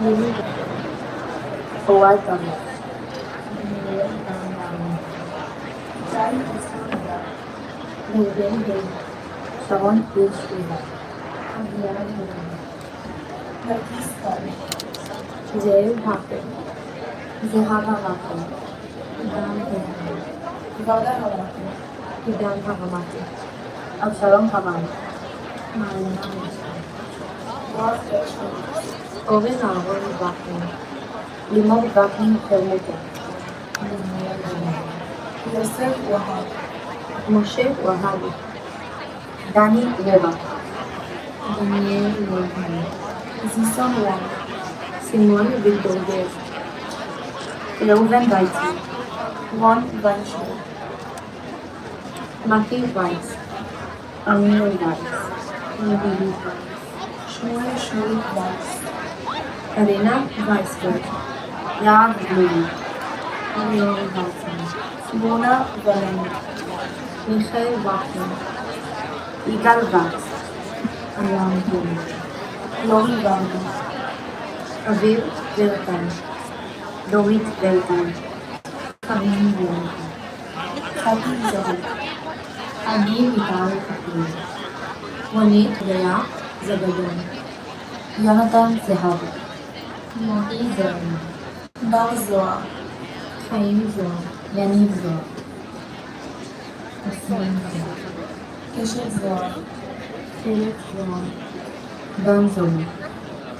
Lily Howard Thomas David Day Sharon H. Taylor Jael Hacker Zehava Hacker Hidan Hakamaki Absalom Kamal Owen Aaron Wagner Limor Wagner Permuter Yosef Wahab, Moshe Wahabi Danny Weber Daniel Lohan, Zison Wang, Simone Wildorger Reuven Weizmann Ron Weinschel, Matthew Weiss Amir Weiss Nabili Weiss Shmuel Shmuel Weiss, Arena Weisberg Yav Luli Ariel Weizmann Mona Valeni, Michael Wagner Igal Weiss Alam Huli Lori Wagner, Aviv Vertan Dorit Vertan Karim Vertan Hadi Zohar, Adi Vital Kapur Ronit Lea Zagadon Jonathan Zehavi Moti Zohar Nar Zohar, Chaim Zohar Yaniv Zohar Asmin Zohar Keshet Zohar, Felix Zohar Dan Zohar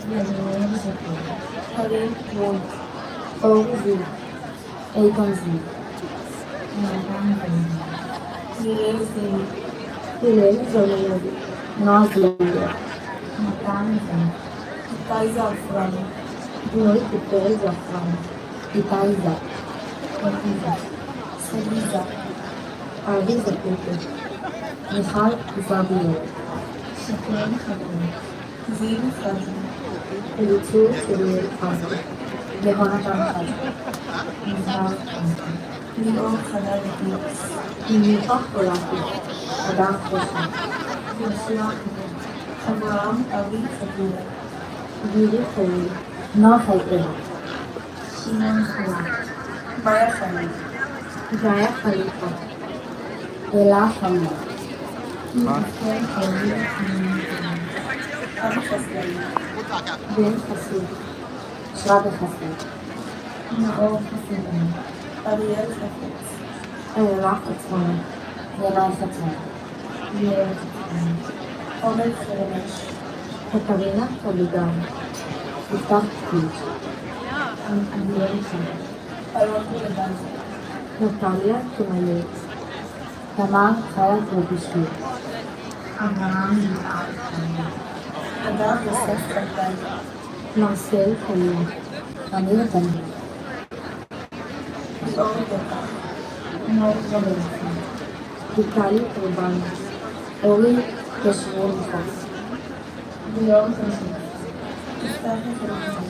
Vladimir Zohar Karim Wood, Or Ziv Eitan Ziv Nathan Zohar Hillel Zini, Hillel Zohar Noaz Lender Natan Zohar Itai Zafrani, Noy Peter Zafran Itai Zaf Oti Zaf Sadi Zaf, Avi Zaputer Michal Zabiel Shaklen Chadon Ziv Fadi, Elitzur Tzuriel Fazal Yehonatan Fazal Mizal Fazal Lior Chadar Dios, Mimifach Olati Adam Foshan Yoshua Chadon Avraham Avi Fadula, Giri Choli Noach Ewa Shimon Chalak Maya Khalid, Jaya Khalifa Ela Hamad Yisrael Choli Avi Chasdai, Ben Chassid Shrabe Chassid Naor Chassidim Ariel Chafetz, Ela Chatzon Yelai Chatzon Yael Chatzon Omer Cheresh, Katarina Taligan Yiftach Tzvich Adiel Chatzon Aron Levan, Natalia Tumayet Tamar Chaya Grobishvili Abraham Yitzhak Chaim Adam Yosef Kardai, Marcel Chaim Amir Dani Lior Deka, Mor Valentin Vitali Urban Ori Yeshurun Chas Lior Chaim Iftach Zerachim,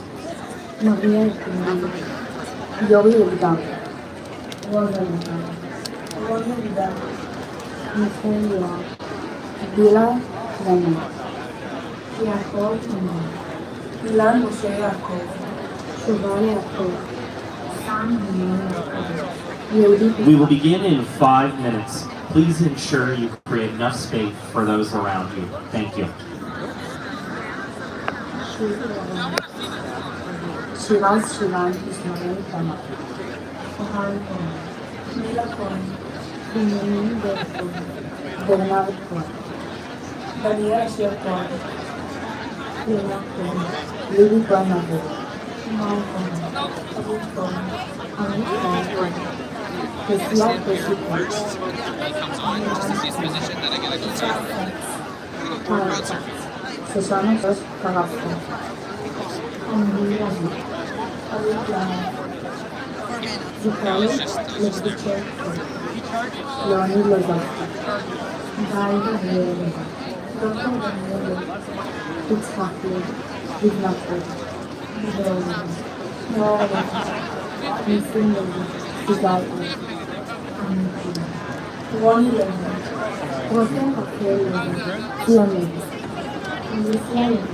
Maria Ikindi Yori Eldar Rosa Eldar Roni Vidal, Michael Yoav Bila Rana Yaakov Iman Ilan Moshe Yaakov, Shuval Yaakov Sam Haman Yaakov Yehudi We will begin in 5 minutes. Please ensure you create enough space for those around you. Thank you. Shiraz Shivan Ismail Tamar Ohal Tamar Mila Cohen, Benjamin Berthold Bernard Cohen Daniel Asher Cohen, Lena Cohen Lily Cohen Mal Cohen Avit Cohen, Amit Cohen Tesla Tessie Cohen Itzhak Katz, Tarasa Shoshana Josh Karafka Andy Ravi Avit Lahar, Zachary Levdichev Leonid Lozovsky Daida Viereva Dr. Daniel Yitzhak Lev Livnat Lev Livro Lev Noah Levi, Nisim Lev Sigal Lev Amit Lev Roni Levi, Rotem Rafael Lev Zion Lev Alicia Lev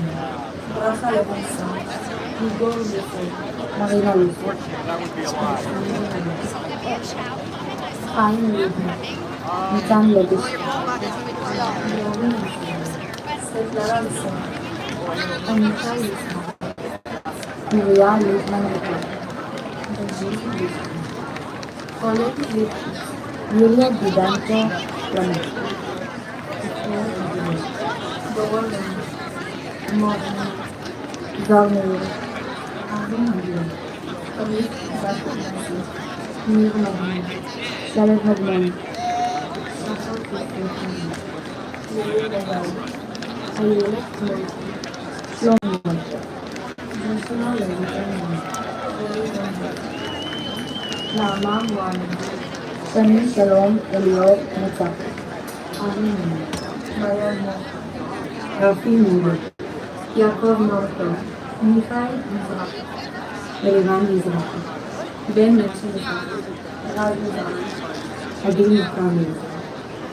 ברכה לבשר, Igor Yusuf, Marina Yusuf, Chaim Liebman, Nitan Levish, Yogi Yusuf, סטלרה ליסון, Anita Yusuf, Maria Liebman Yusuf, David Yusuf, Oleg Yusuf, Yulia Gidanko, Lamek, דורון בן, Morgan, Zalmir, Avi Magin, עמית בת נאסי, Mir Magin, Shalad Magman, Shachar Kisleman, יאיר לבן, Ayelet Moshe, Shlomo Moshe, Joshua Levi Elman, רועי בן, Naama Mohamed, Shani Shalom Elior Netzach, Avi Mimon, מעיין מור, Rafi Mure, Yaakov Morto, Michael Mizrahi, Eliran Mizrahi, Ben Moshe Mizrahi, רב מזרחי, Adi Mukami,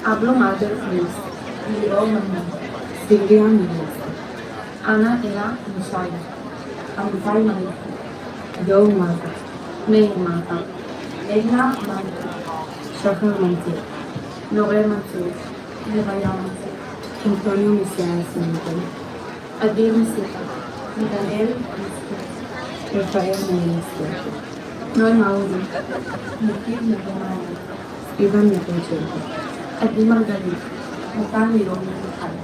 Ablo Mader Chmis, ליאור מנמן, Silvia Mizrahi, Anna Ela Mishai, Amitai Malika, Dov Mata, Meir Mata, Leila Mata, Shachar Mantir, Nore Mansur, לריה מצר, Antonio Messias Sinton, Adir Misipa, דניאל ריסקי, Rafael Minister, נוי מעוזי, נתיב נגמרי, Ivan Yakovchenko, עדי מרגלית, מתן ליאור מרדכי,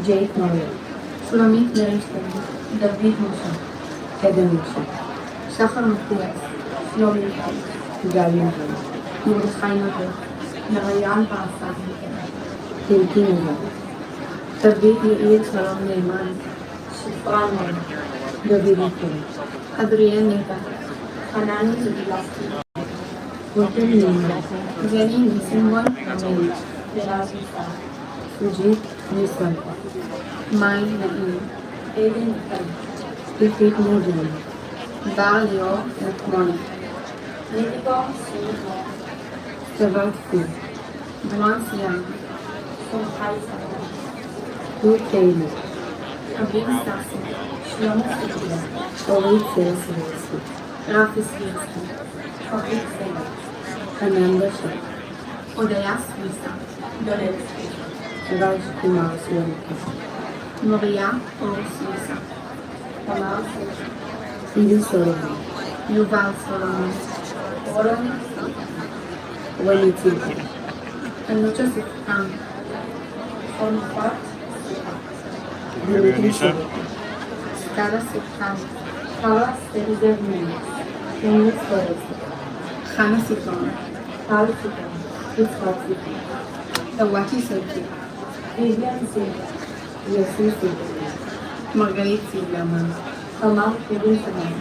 Jake Noyer, שולמית לרשטיין, דוד משה, Eden Moshe, שחר מתיאס, שלומי חי, Gal Yavon, מרדכי נבר, מריאן פרסד מכן, Hilki Nova, דוד יאיר שלום נאמן, שפרן מור, David Nicole, אדריאן נטע, חנני זוגילסקי, Rotem Nima, זני ניסנבון רמי, דרז מסר, Sujit Nisalpa, מאי נעים, עדן נטל, Ifrit Mojan, בר ליאור נקמוני, ניטיקו סימון, Savat Fu, דרון סיאן, סומכי סבון, Ruth Taylor, אביב סאסי, שלמה סטיה, Orit Selsivski, רפי סבירסקי, חביב סלע, Ananda Shah, הודיה סוויסה, דולבסקי, Raj Kumar Swamika, מוריה אור סוויסה, תמר סלע, Siri Solomon, יובל סולומון, רולני סלע, Wani Tika, אנוצ'ה ספקן, חונפת סלע, Dimitri Shevik, סטלה ספקן, חלה סטריזר מינס, Henry Torres, חנה סיטון, Tal Sikan, Yitzhak Sikan, דוואקי סלקי, Vivian Silva, Yossi Silva, מרגלית ציגלמן, Tamar Kevin Saman,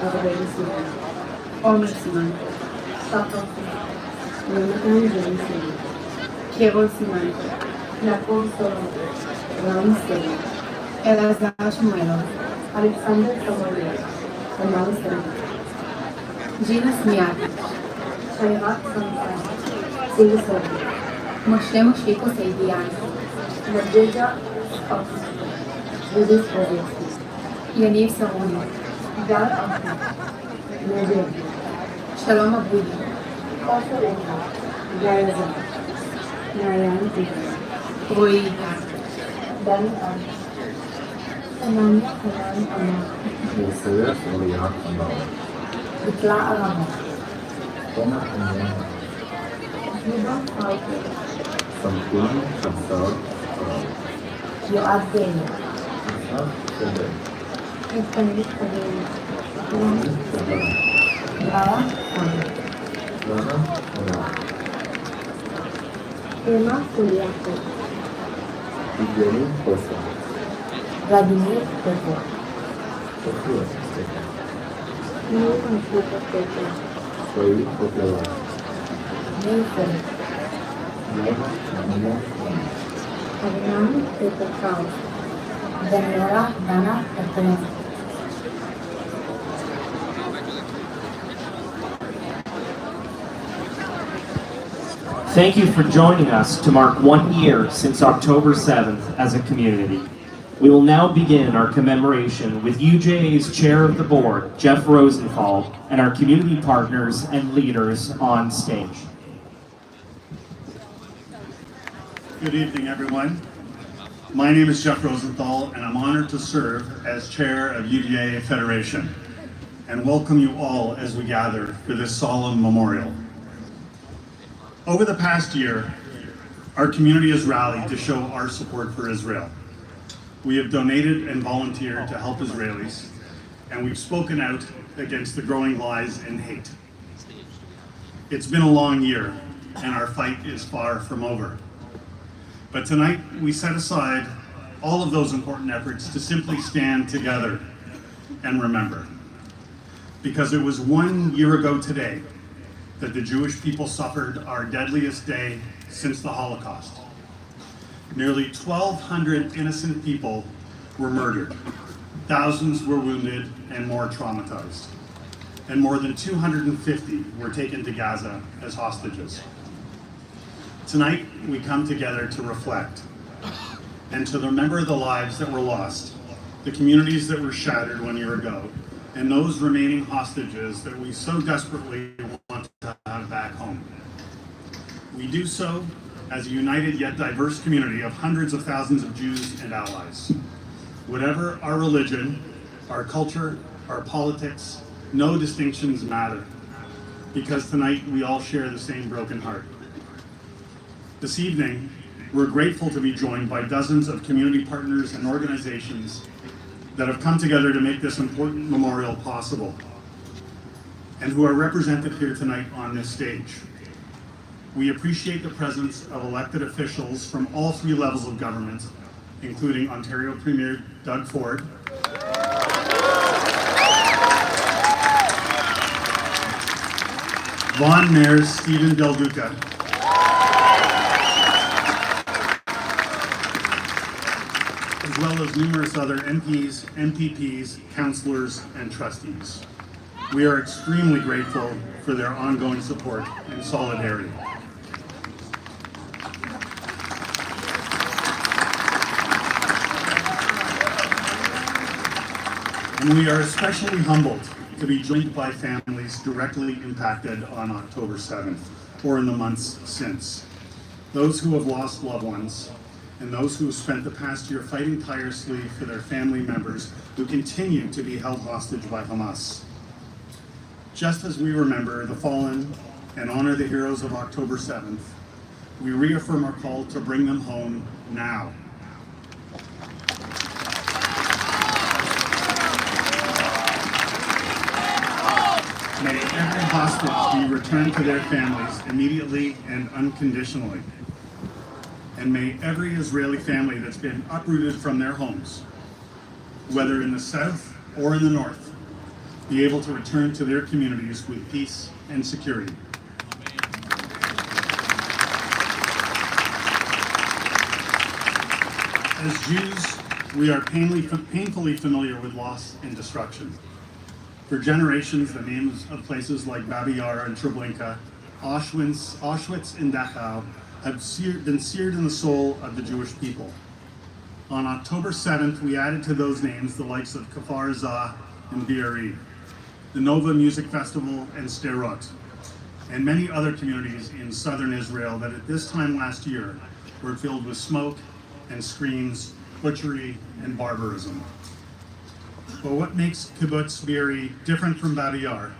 Arveli Silva, עומר סימן, שחר Yonatan James Silva, קרול סימן, Yaakov Solomon, Ram Silva, אלעזר שמואלוב, Alexander Samoyev, Tamar Silva, ג'ינה סמיאק, Shayrat Samsan, Sil Silva, משה מושיקו סיידיאן, Nadezhda Spavsky, Judith Rodetsky, יניב סרוני, Gal Ahmed, Nadia, שלום אבודי, Ofer Eka, Gaya Zah, Nayan Tika, רועי איתן, Dani Khan, Ananya Hanan Amar, יוסף אליהו אמר, Dikla Arama, תומר עניין, Yuba Falke, סמכון חסר חרב, Yoad Bena, אסף שדה, Eftanit Kaveri, רוני סבן, Raya Khan, רנה עולה, Emma Kuliakov, יגאלי חוסר, Vladimir Petrov, תוכלו סטקה, Nur Ankuta Petrov, צבאי חוקלרה, Meir Ferret, נאווה עמיה עמי, Adnan Peter Kaus, Daniela Dana Petrov. Thank you for joining us to mark 1 year since October 7th as a community. We will now begin our commemoration with UJA's Chair of the Board, Jeff Rosenthal, and our community partners and leaders on stage. Good evening, everyone. My name is Jeff Rosenthal, and I'm honored to serve as Chair of UJA Federation, and welcome you all as we gather for this solemn memorial. Over the past year, our community has rallied to show our support for Israel. We have donated and volunteered to help Israelis, and we've spoken out against the growing lies and hate. It's been a long year, and our fight is far from over. But tonight, we set aside all of those important efforts to simply stand together and remember. Because it was 1 year ago today that the Jewish people suffered our deadliest day since the Holocaust. Nearly 1,200 innocent people were murdered, thousands were wounded and more traumatized, and more than 250 were taken to Gaza as hostages. Tonight, we come together to reflect and to remember the lives that were lost, the communities that were shattered 1 year ago, and those remaining hostages that we so desperately want to have back home. We do so as a united yet diverse community of hundreds of thousands of Jews and allies. Whatever our religion, our culture, our politics, no distinctions matter, because tonight we all share the same broken heart. This evening, we're grateful to be joined by dozens of community partners and organizations that have come together to make this important memorial possible, and who are represented here tonight on this stage. We appreciate the presence of elected officials from all three levels of government, including Ontario Premier Doug Ford, Vaughan Mayor Stephen Del Duca, as well as numerous other MPs, MPPs, councillors, and trustees. We are extremely grateful for their ongoing support and solidarity. And we are especially humbled to be joined by families directly impacted on October 7th, or in the months since. Those who have lost loved ones, and those who have spent the past year fighting tirelessly for their family members who continue to be held hostage by Hamas. Just as we remember the fallen and honor the heroes of October 7th, we reaffirm our call to bring them home now. May every hostage be returned to their families immediately and unconditionally. And may every Israeli family that's been uprooted from their homes, whether in the south or in the north, be able to return to their communities with peace and security. As Jews, we are painfully familiar with loss and destruction. For generations, the names of places like Babi Yar and Treblinka, Auschwitz and Dachau have been seared in the soul of the Jewish people. On October 7th, we added to those names the likes of Kfar Aza and Be'eri, the Nova Music Festival and Sderot, and many other communities in southern Israel that at this time last year were filled with smoke and screams, butchery, and barbarism. But what makes Kibbutz Be'eri different from Babi Yar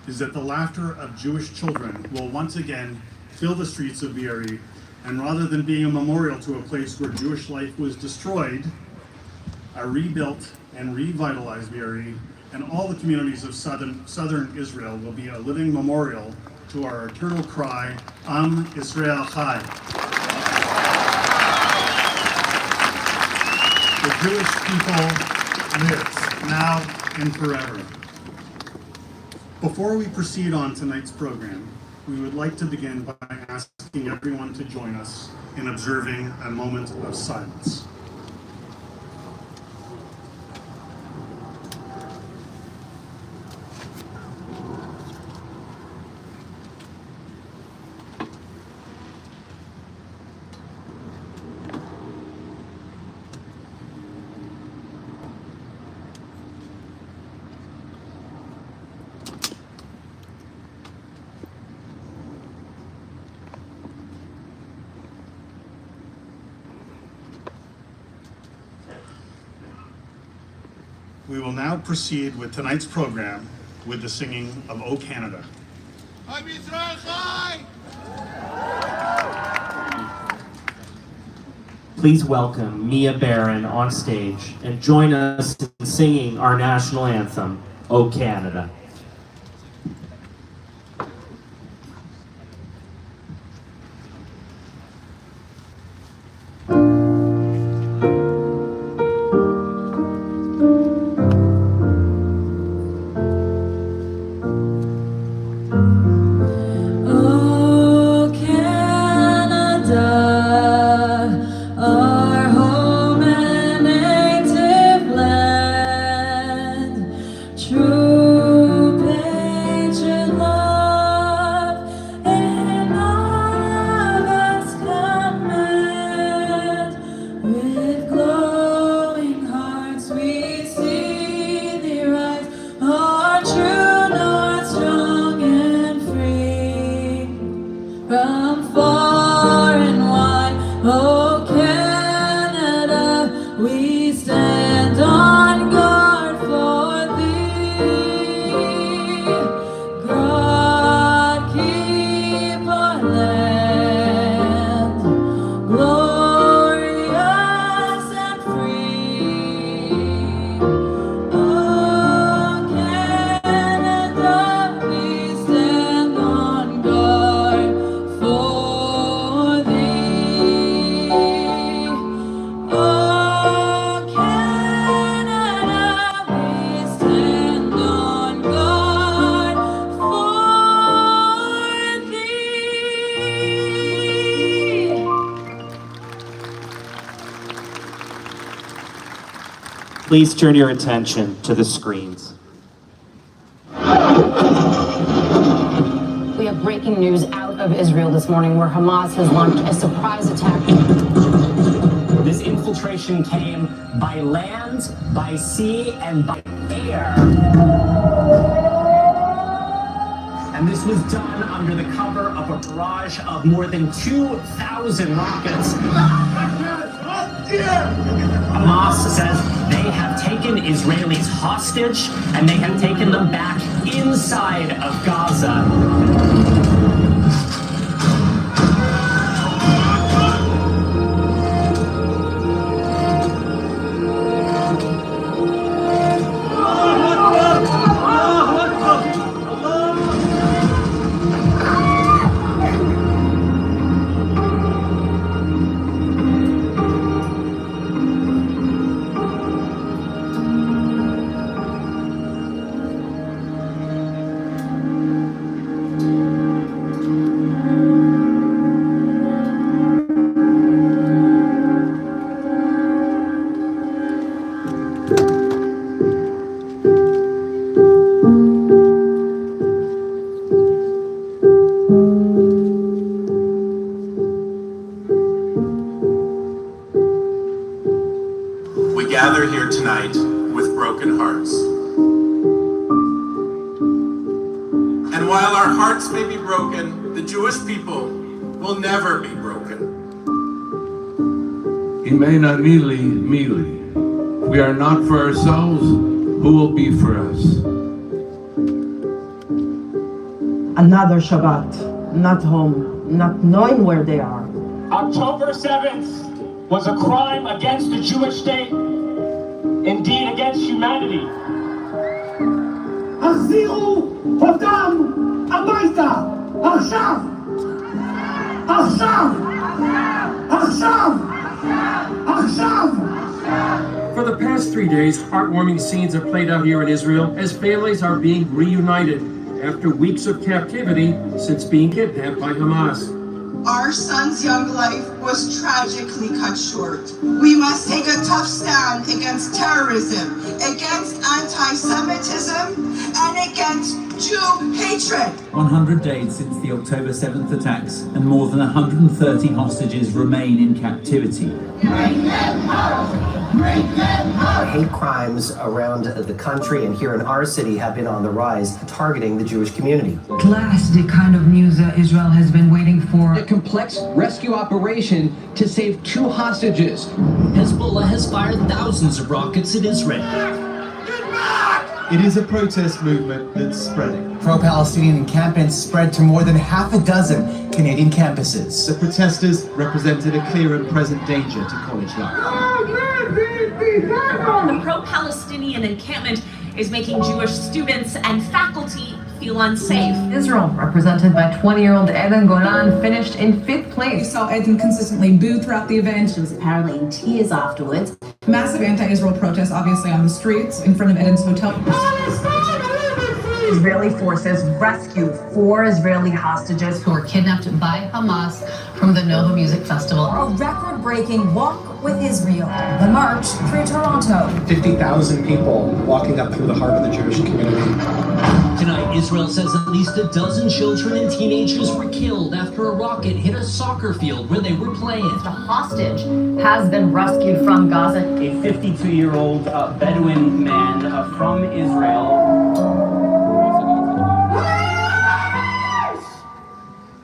is that the laughter of Jewish children will once again fill the streets of Be'eri, and rather than being a memorial to a place where Jewish life was destroyed, a rebuilt and revitalized Be'eri and all the communities of southern Israel will be a living memorial to our eternal cry, Am Israel Chai. The Jewish people lives now and forever. Before we proceed on tonight's program, we would like to begin by asking everyone to join us in observing a moment of silence. We will now proceed with tonight's program with the singing of O Canada. Please welcome Mia Barron on stage and join us in singing our national anthem, O Canada. Please turn your attention to the screens. We have breaking news out of Israel this morning where Hamas has launched a surprise attack. This infiltration came by land, by sea, and by air. And this was done under the cover of a barrage of more than 2,000 rockets. Hamas says they have taken Israelis hostage and they have taken them back inside of Gaza. We gather here tonight with broken hearts. And while our hearts may be broken, the Jewish people will never be broken. Imena mili mili. We are not for ourselves, who will be for us? Another Shabbat, not home, not knowing where they are. October 7th was a crime against the Jewish state, indeed against humanity. החזירו אותם הביתה, עכשיו! עכשיו! עכשיו! עכשיו! For the past 3 days, heartwarming scenes have played out here in Israel as families are being reunited after weeks of captivity since being kidnapped by Hamas. Our son's young life was tragically cut short. We must take a tough stand against terrorism, against anti-Semitism, and against Jew hatred. 100 days since the October 7th attacks, and more than 130 hostages remain in captivity. Bring them home! Bring them home! Hate crimes around the country and here in our city have been on the rise, targeting the Jewish community. At last, the kind of news that Israel has been waiting for. A complex rescue operation to save 2 hostages. Hezbollah has fired thousands of rockets at Israel. It is a protest movement that's spreading. Pro-Palestinian encampments spread to more than half a dozen Canadian campuses. The protesters represented a clear and present danger to college life. The pro-Palestinian encampment is making Jewish students and faculty feel unsafe. Israel, represented by 20-year-old Eden Golan, finished in 5th place. We saw Eden consistently booed throughout the event. She was apparently in tears afterwards. Massive anti-Israel protests, obviously, on the streets in front of Eden's hotel. Israeli forces rescued 4 Israeli hostages who were kidnapped by Hamas from the Nova Music Festival. A record-breaking walk with Israel. The march through Toronto. 50,000 people walking up through the heart of the Jewish community. Tonight, Israel says at least a dozen children and teenagers were killed after a rocket hit a soccer field where they were playing. A hostage has been rescued from Gaza. A 52-year-old Bedouin man from Israel.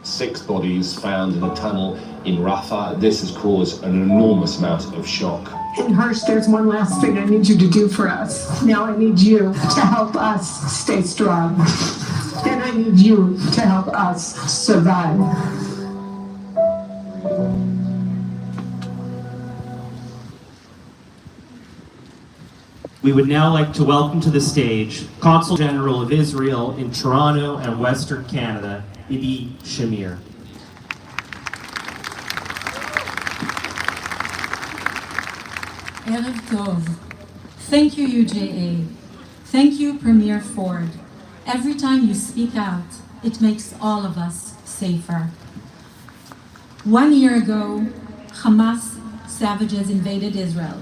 6 bodies found in a tunnel in Rafah. This has caused an enormous amount of shock. And Hirsch, there's one last thing I need you to do for us. Now I need you to help us stay strong. And I need you to help us survive. We would now like to welcome to the stage Consul General of Israel in Toronto and Western Canada, Idi Shamir. Erev Tov. Thank you, UJA. Thank you, Premier Ford. Every time you speak out, it makes all of us safer. 1 year ago, Hamas savages invaded Israel.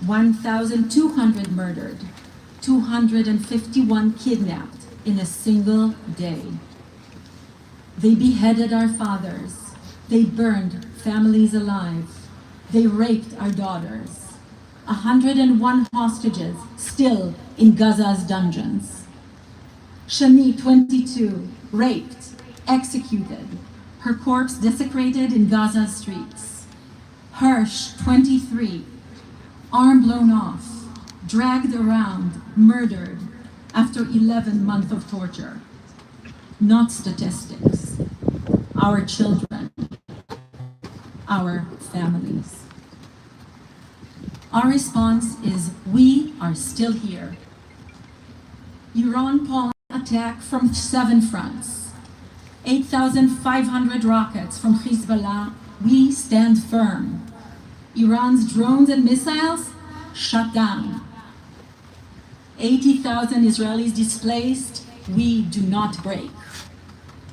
1,200 murdered, 251 kidnapped in a single day. They beheaded our fathers. They burned families alive. They raped our daughters. 101 hostages still in Gaza's dungeons. Shani, 22, raped, executed, her corpse desecrated in Gaza's streets. Hirsch, 23, arm blown off, dragged around, murdered after 11 months of torture. Not statistics. Our children, our families. Our response is we are still here. Iran planned attack from 7 fronts. 8,500 rockets from Hezbollah. We stand firm. Iran's drones and missiles shut down. 80,000 Israelis displaced. We do not break.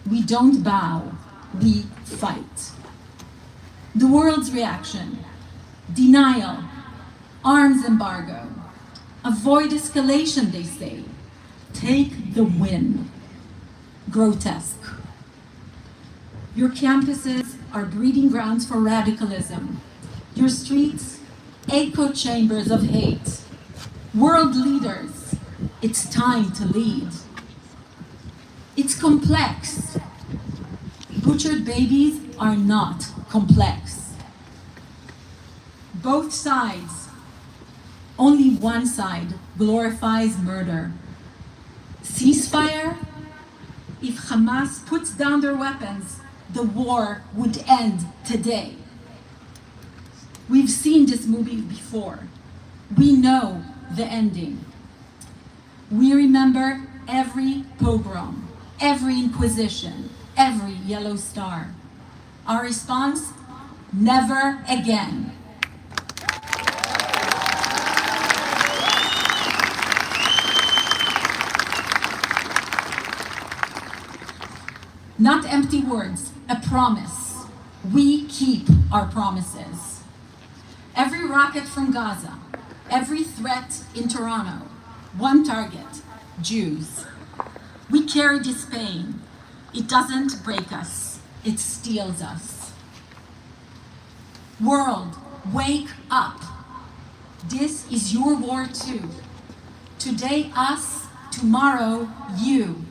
We don't bow. We fight. The world's reaction: denial, arms embargo, avoid escalation, they say. Take the win. Grotesque. Your campuses are breeding grounds for radicalism. Your streets, echo chambers of hate. World leaders, it's time to lead. It's complex. Butchered babies are not complex. Both sides, only one side glorifies murder. Ceasefire? If Hamas puts down their weapons, the war would end today. We've seen this movie before. We know the ending. We remember every pogrom, every inquisition, every yellow star. Our response: never again. Not empty words, a promise. We keep our promises. Every rocket from Gaza, every threat in Toronto, one target: Jews. We carry this pain. It doesn't break us, it steals us. World, wake up. This is your war too. Today us, tomorrow you.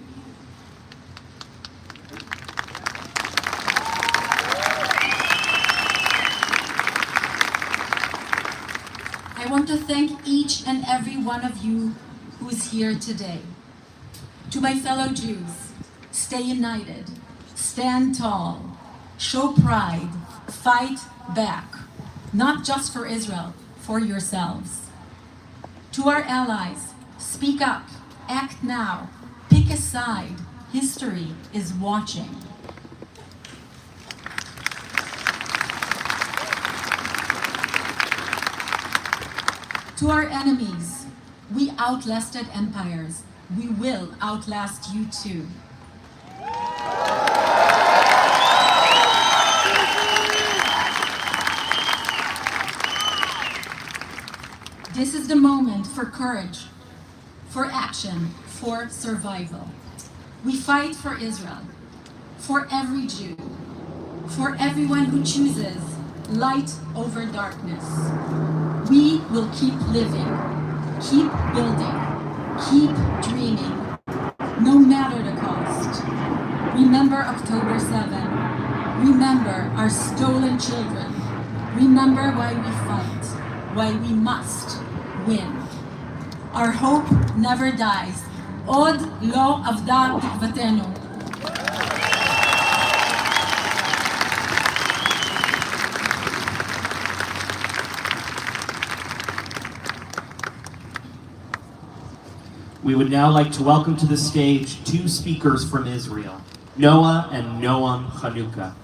I want to thank each and every one of you who is here today. To my fellow Jews, stay united, stand tall, show pride, fight back, not just for Israel, for yourselves. To our allies, speak up, act now, pick a side. History is watching. To our enemies, we outlasted empires. We will outlast you too. This is the moment for courage, for action, for survival. We fight for Israel, for every Jew, for everyone who chooses light over darkness. We will keep living, keep building, keep dreaming, no matter the cost. Remember October 7. Remember our stolen children. Remember why we fight, why we must win. Our hope never dies. Od lo avda tikvatenu. We would now like to welcome to the stage two speakers from Israel, Noah and Noam Chanukah.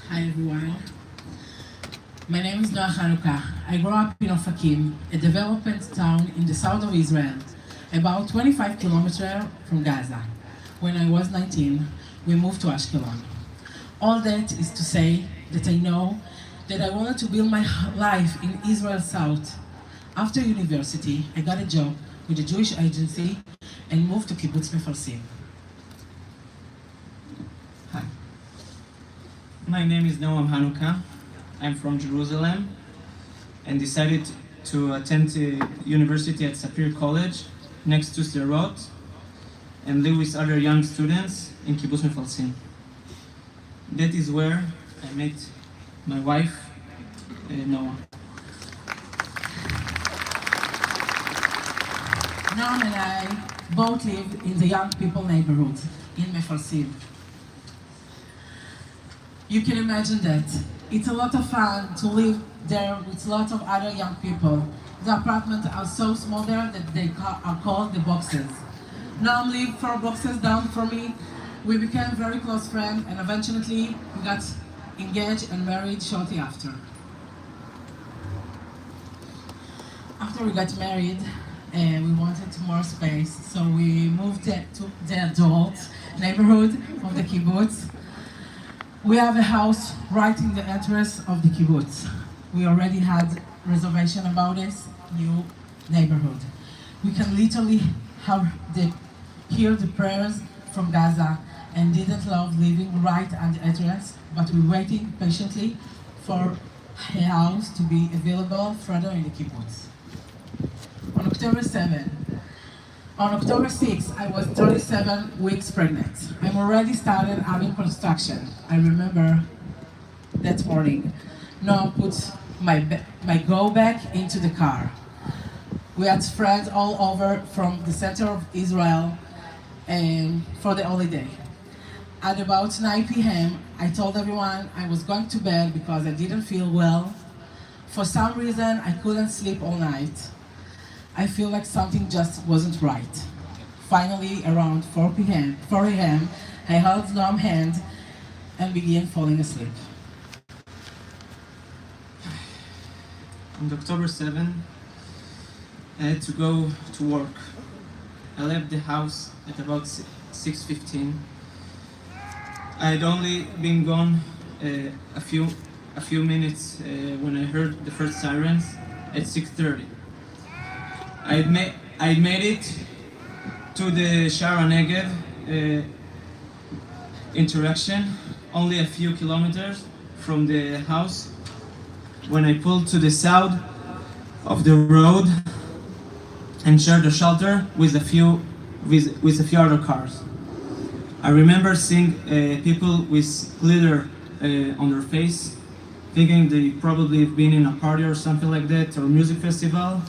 Hi everyone. My name is Noah Chanukah. I grew up in Ofakim, a development town in the south of Israel, about 25 kilometers from Gaza. When I was 19, we moved to Ashkelon. All that is to say that I know that I wanted to build my life in Israel South. After university, I got a job with a Jewish agency and moved to Kibbutz Mefarsim. Hi. My name is Noam Chanukah. I'm from Jerusalem and decided to attend university at Sapir College next to Sderot and live with other young students in Kibbutz Mefarsim. That is where I met my wife, Noah. Noam and I both live in the young people neighborhood in Mefarsim. You can imagine that. It's a lot of fun to live there with lots of other young people. The apartments are so small there that they are called the boxes. Noam lived 4 boxes down from me. We became very close friends and eventually we got engaged and married shortly after. After we got married, we wanted more space, so we moved to the adult neighborhood of the kibbutz. We have a house right in the entrance of the kibbutz. We already had reservation about this new neighborhood. We can literally hear the prayers from Gaza and didn't love living right at the entrance, but we're waiting patiently for a house to be available further in the kibbutz. On October 6, I was 37 weeks pregnant. I'm already started having construction. I remember that morning. Noam put my go bag into the car. We had friends all over from the center of Israel for the holiday. At about 9 p.m., I told everyone I was going to bed because I didn't feel well. For some reason, I couldn't sleep all night. I feel like something just wasn't right. Finally, around 4 a.m., I held Noam's hand and began falling asleep. On October 7, I had to go to work. I left the house at about 6:15. I had only been gone a few minutes when I heard the first sirens at 6:30. I made it to the Shara Negev interaction, only a few kilometers from the house. When I pulled to the south of the road and shared a shelter with a few other cars. I remember seeing people with glitter on their face, thinking they probably have been in a party or something like that, or a music festival.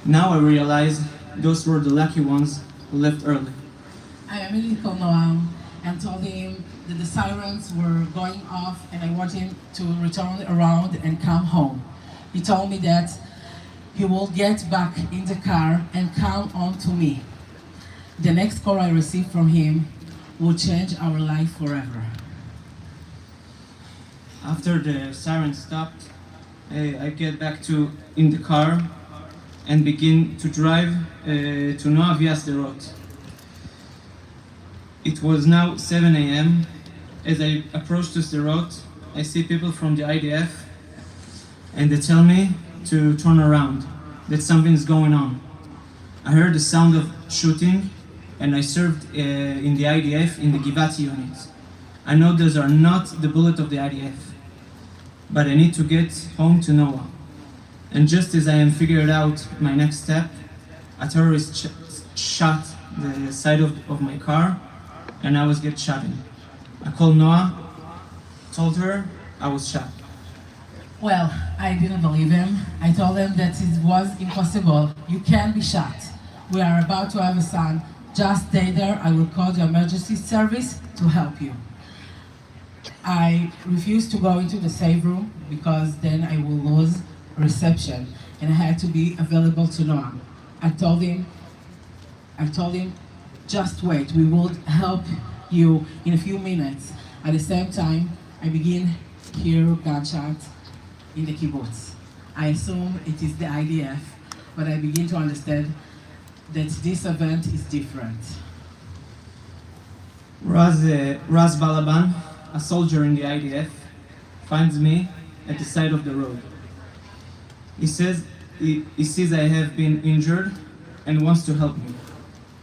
Now I realize those were the lucky ones who left early. I immediately called Noam and told him that the sirens were going off and I want him to return around and come home. He told me that he will get back in the car and come on to me. The next call I received from him will change our life forever. After the siren stopped, I get back in the car and begin to drive to Noah via Sderot. It was now 7 a.m. As I approach to Sderot, I see people from the IDF and they tell me to turn around, that something's going on. I heard the sound of shooting and I served in the IDF in the Givati unit. I know those are not the bullets of the IDF, but I need to get home to Noah. And just as I am figuring out my next step, a terrorist shot the side of my car and I was get shot in. I called Noah, told her I was shot. Well, I didn't believe him. I told him that it was impossible. You can't be shot. We are about to have a son. Just stay there. I will call the emergency service to help you. I refused to go into the safe room because then I will lose reception and I had to be available to Noam. I told him, just wait, we will help you in a few minutes. At the same time, I begin hear gunshots in the kibbutz. I assume it is the IDF, but I begin to understand that this event is different. Raz Balaban, a soldier in the IDF, finds me at the side of the road. He says he sees I have been injured and wants to help me.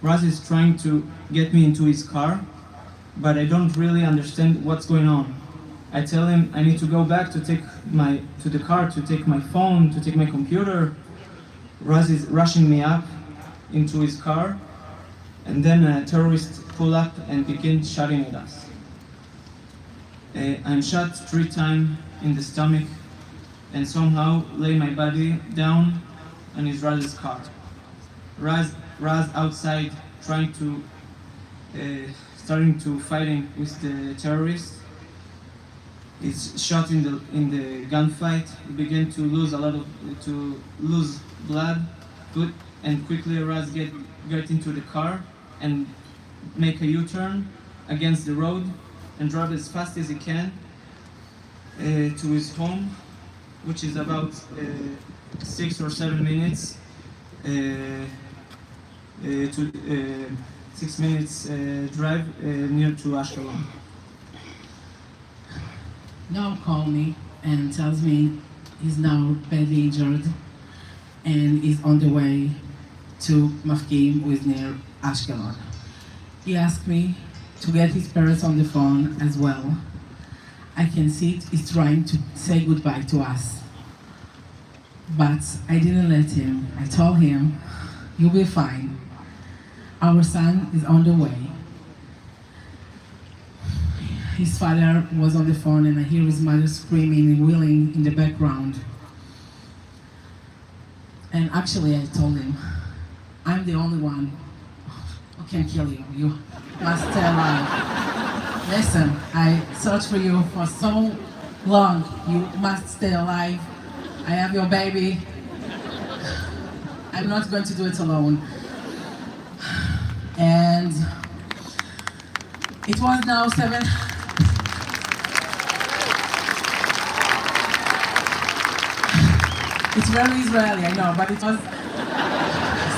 Raz is trying to get me into his car, but I don't really understand what's going on. I tell him I need to go back to the car to take my phone, to take my computer. Raz is rushing me up into his car, and then a terrorist pull up and begin shooting at us. I'm shot 3 times in the stomach and somehow lay my body down on his Raz's car. Raz outside starting to fighting with the terrorists. He's shot in the gunfight. He began to lose blood. And quickly Raz get into the car and make a U-turn against the road and drive as fast as he can to his home, which is about 6 or 7 minutes. 6 minutes drive near to Ashkelon. Noam called me and tells me he's now badly injured and is on the way to Mafkim, who is near Ashkelon. He asked me to get his parents on the phone as well. I can see he's trying to say goodbye to us. But I didn't let him. I told him, you'll be fine. Our son is on the way. His father was on the phone and I hear his mother screaming and wailing in the background. And actually I told him, I'm the only one who can kill you. You must stay alive. Listen, I searched for you for so long. You must stay alive. I have your baby. I'm not going to do it alone. And it was now 7. It's very Israeli, I know, but it was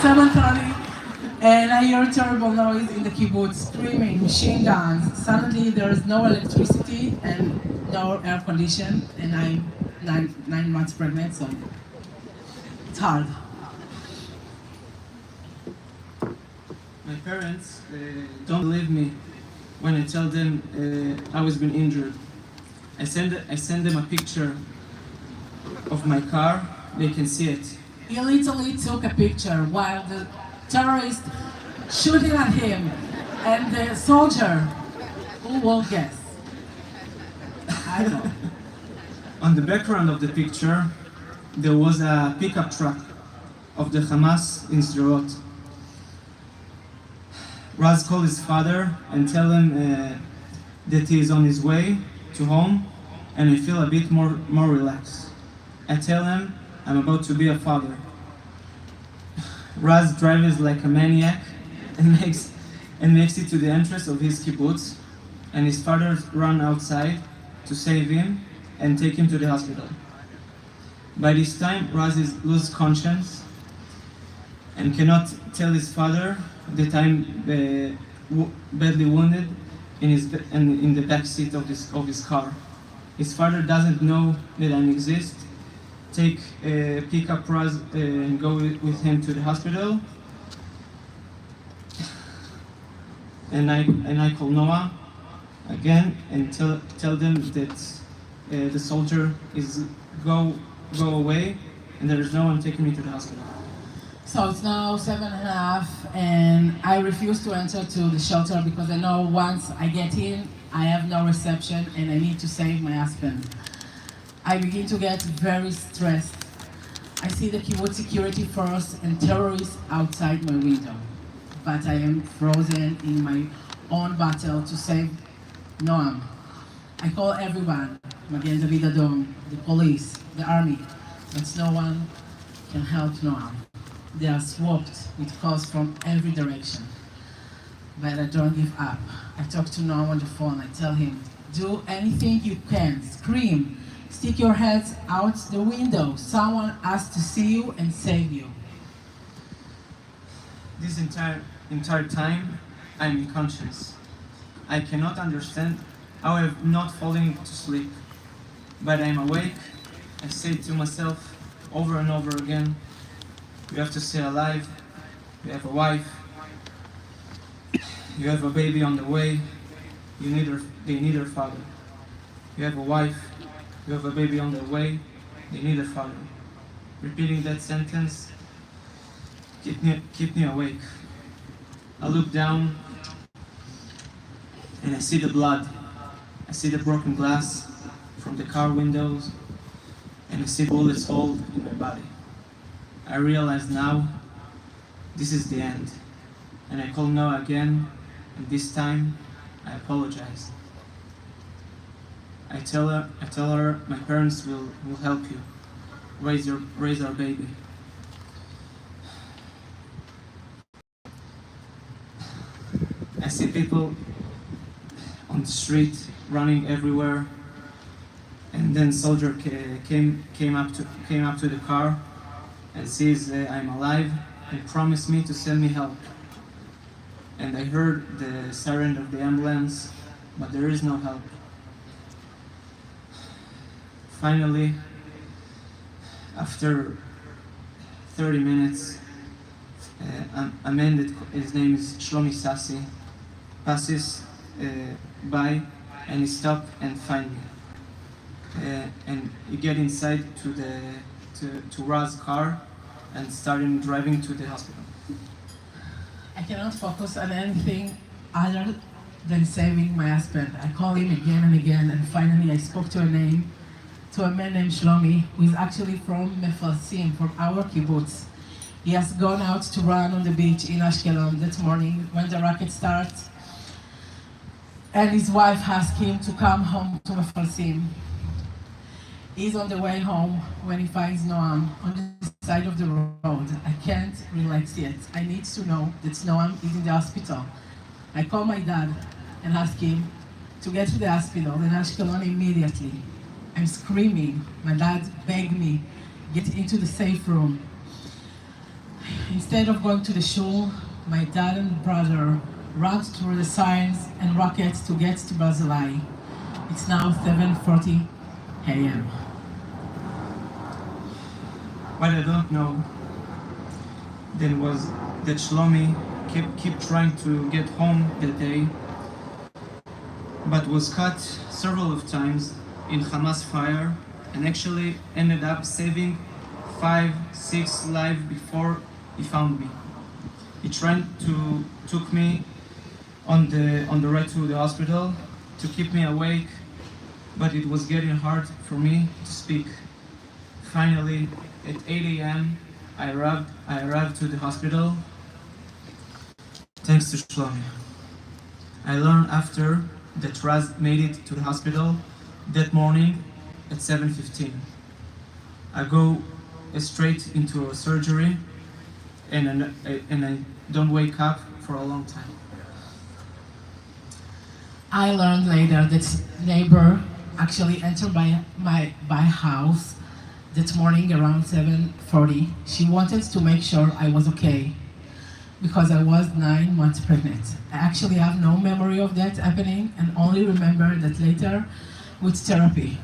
7:30, and I hear terrible noise in the kibbutz, screaming, machine guns. Suddenly there is no electricity and no air condition, and I'm 9 months pregnant, so it's hard. My parents don't believe me when I tell them I was been injured. I send them a picture of my car. They can see it. He literally took a picture while the terrorist shooting at him, and the soldier won't guess. I know. On the background of the picture, there was a pickup truck of the Hamas in Sderot. Raz called his father and tell him that he is on his way to home, and I feel a bit more relaxed. I tell him I'm about to be a father. Raz drives like a maniac and makes it to the entrance of his kibbutz, and his father run outside to save him and take him to the hospital. By this time, Raz is lose conscience and cannot tell his father that I'm badly wounded in the back seat of his car. His father doesn't know that I exist. Pick up Raz and go with him to the hospital. And I call Noah again and tell them that the soldier is go away and there is no one taking me to the hospital. So it's now 7:30, and I refuse to enter to the shelter because I know once I get in, I have no reception and I need to save my husband. I begin to get very stressed. I see the kibbutz security force and terrorists outside my window, but I am frozen in my own battle to save Noam. I call everyone, Magen David Adom, the police, the army, but no one can help Noam. They are swamped with calls from every direction, but I don't give up. I talk to Noam on the phone. I tell him, do anything you can, scream, stick your heads out the window. Someone has to see you and save you. This entire time, I'm unconscious. I cannot understand how I'm not falling to sleep, but I'm awake. I say to myself over and over again, you have to stay alive, you have a wife, you have a baby on the way, they need their father. You have a wife, you have a baby on the way, they need a father. Repeating that sentence keep me awake. I look down and I see the blood. I see the broken glass from the car windows, and I see bullets hole in my body. I realize now this is the end, and I call Noah again, and this time I apologize. I tell her my parents will help you raise our baby. I see people on the street running everywhere, and then soldier came up to the car and sees I'm alive and promised me to send me help. And I heard the siren of the ambulance, but there is no help. Finally, after 30 minutes, a man that his name is Shlomi Sassi passes by, and he stopped and find me. And he get inside to Raz's car and started driving to the hospital. I cannot focus on anything other than saving my husband. I call him again and again, and finally I spoke to a man named Shlomi, who is actually from Mefalsim, from our kibbutz. He has gone out to run on the beach in Ashkelon that morning when the rocket starts, and his wife asked him to come home to Mefalsim. He's on the way home when he finds Noam on the side of the road. I can't relax yet. I need to know that Noam is in the hospital. I call my dad and ask him to get to the hospital in Ashkelon immediately. I'm screaming. My dad begged me, get into the safe room. Instead of going to the shul, my dad and brother ran through the sirens and rockets to get to Barzilai. It's now 7:40 a.m. What I don't know then was that Shlomi kept trying to get home that day, but was caught several of times in Hamas fire and actually ended up saving 5-6 lives before he found me. He tried to took me on the ride to the hospital, to keep me awake, but it was getting hard for me to speak. Finally, at 8 a.m., I arrived to the hospital, thanks to Shlomi. I learned after that Raz made it to the hospital that morning at 7:15. I go straight into a surgery and I don't wake up for a long time. I learned later that neighbor actually entered my house that morning around 7:40. She wanted to make sure I was okay because I was 9 months pregnant. I actually have no memory of that happening and only remember that later with therapy.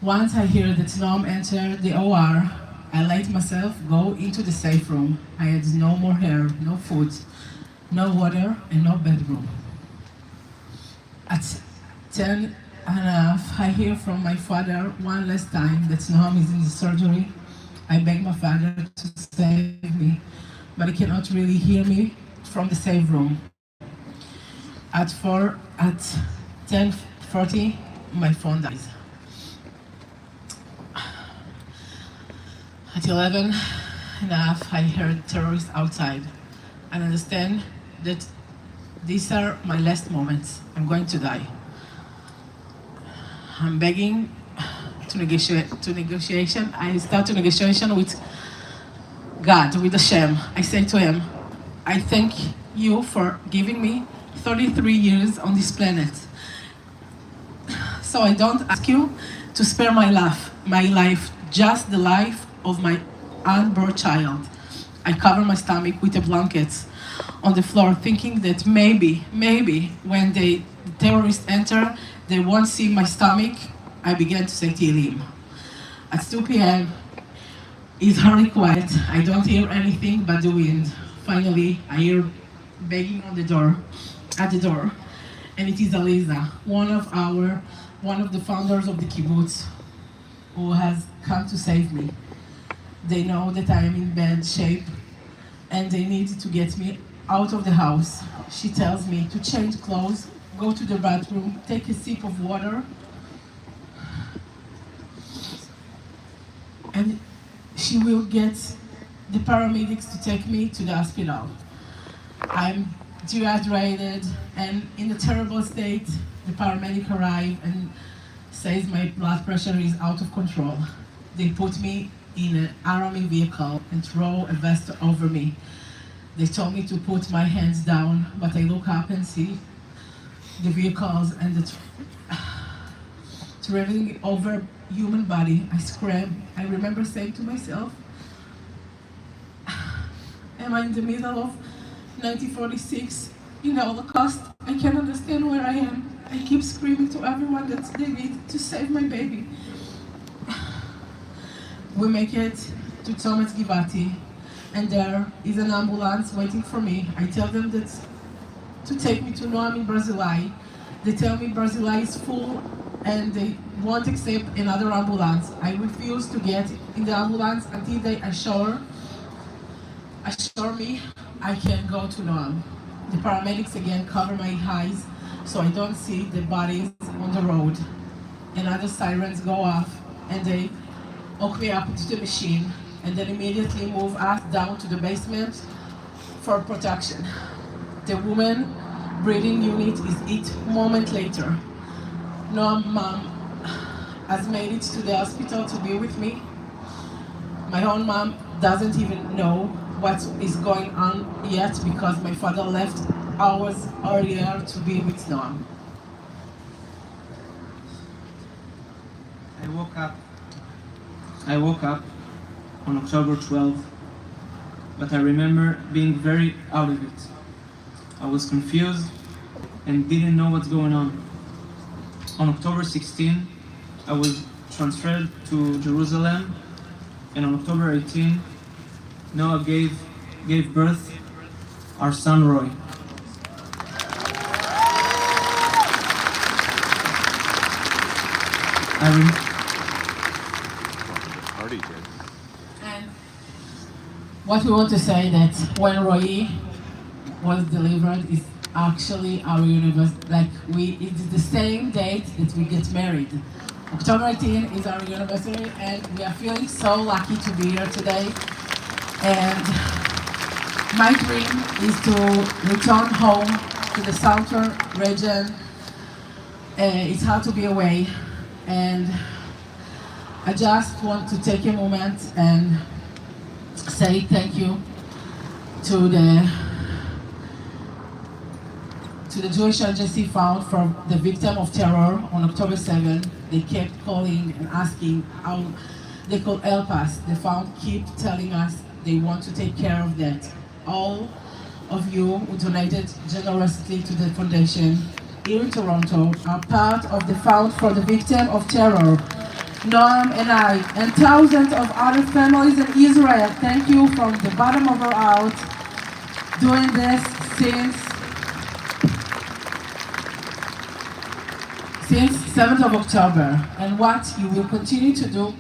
Once I hear that Noam entered the OR, I let myself go into the safe room. I had no more hair, no food, no water, and no bedroom. At 10 and a half, I hear from my father one last time that Noam is in the surgery. I beg my father to save me, but he cannot really hear me from the safe room. At 10:40, my phone dies. At 11 and a half, I heard terrorists outside and understand that these are my last moments. I'm going to die. I'm begging to negotiation. I start a negotiation with God, with Hashem. I say to him, I thank you for giving me 33 years on this planet. So I don't ask you to spare my life, just the life of my unborn child. I cover my stomach with a blanket on the floor, thinking that maybe when the terrorists enter, they won't see my stomach. I began to say Tehillim. At 2 p.m., it's hardly quiet. I don't hear anything but the wind. Finally, I hear banging on the door, and it is Aliza, one of the founders of the kibbutz, who has come to save me. They know that I am in bad shape, and they need to get me out of the house. She tells me to change clothes, go to the bathroom, take a sip of water, and she will get the paramedics to take me to the hospital. I'm dehydrated and in a terrible state. The paramedic arrives and says my blood pressure is out of control. They put me in an army vehicle and throw a vest over me. They told me to put my hands down, but I look up and see the vehicles and the traveling over human body. I scream. I remember saying to myself, am I in the middle of 1946 in the Holocaust? I can't understand where I am. I keep screaming to everyone that they need to save my baby. We make it to Tomet Givati, and there is an ambulance waiting for me. I tell them that to take me to Noam in Barzilai. They tell me Barzilai is full and they won't accept another ambulance. I refuse to get in the ambulance until they assure me I can go to Noam. The paramedics again cover my eyes so I don't see the bodies on the road. And other sirens go off and they hook me up into the machine and then immediately move us down to the basement for protection. The woman breathing unit is hit a moment later. Noam's mom has made it to the hospital to be with me. My own mom doesn't even know what is going on yet because my father left hours earlier to be with Noam. I woke up on October 12th, but I remember being very out of it. I was confused and didn't know what's going on. On October 16th, I was transferred to Jerusalem, and on October 18th, Noah gave birth our son Roy. And what we want to say that when Roy was delivered is actually our university, like it's the same date that we get married. October 18 is our anniversary, and we are feeling so lucky to be here today. And my dream is to return home to the southern region. It's hard to be away, and I just want to take a moment and say thank you to the Jewish Agency Fund for the victim of terror on October 7. They kept calling and asking how they could help us. The fund keep telling us they want to take care of that. All of you who donated generously to the foundation here in Toronto are part of the fund for the victim of terror. Noam and I, and thousands of other families in Israel, thank you from the bottom of our heart, doing this since 7th of October, and what you will continue to do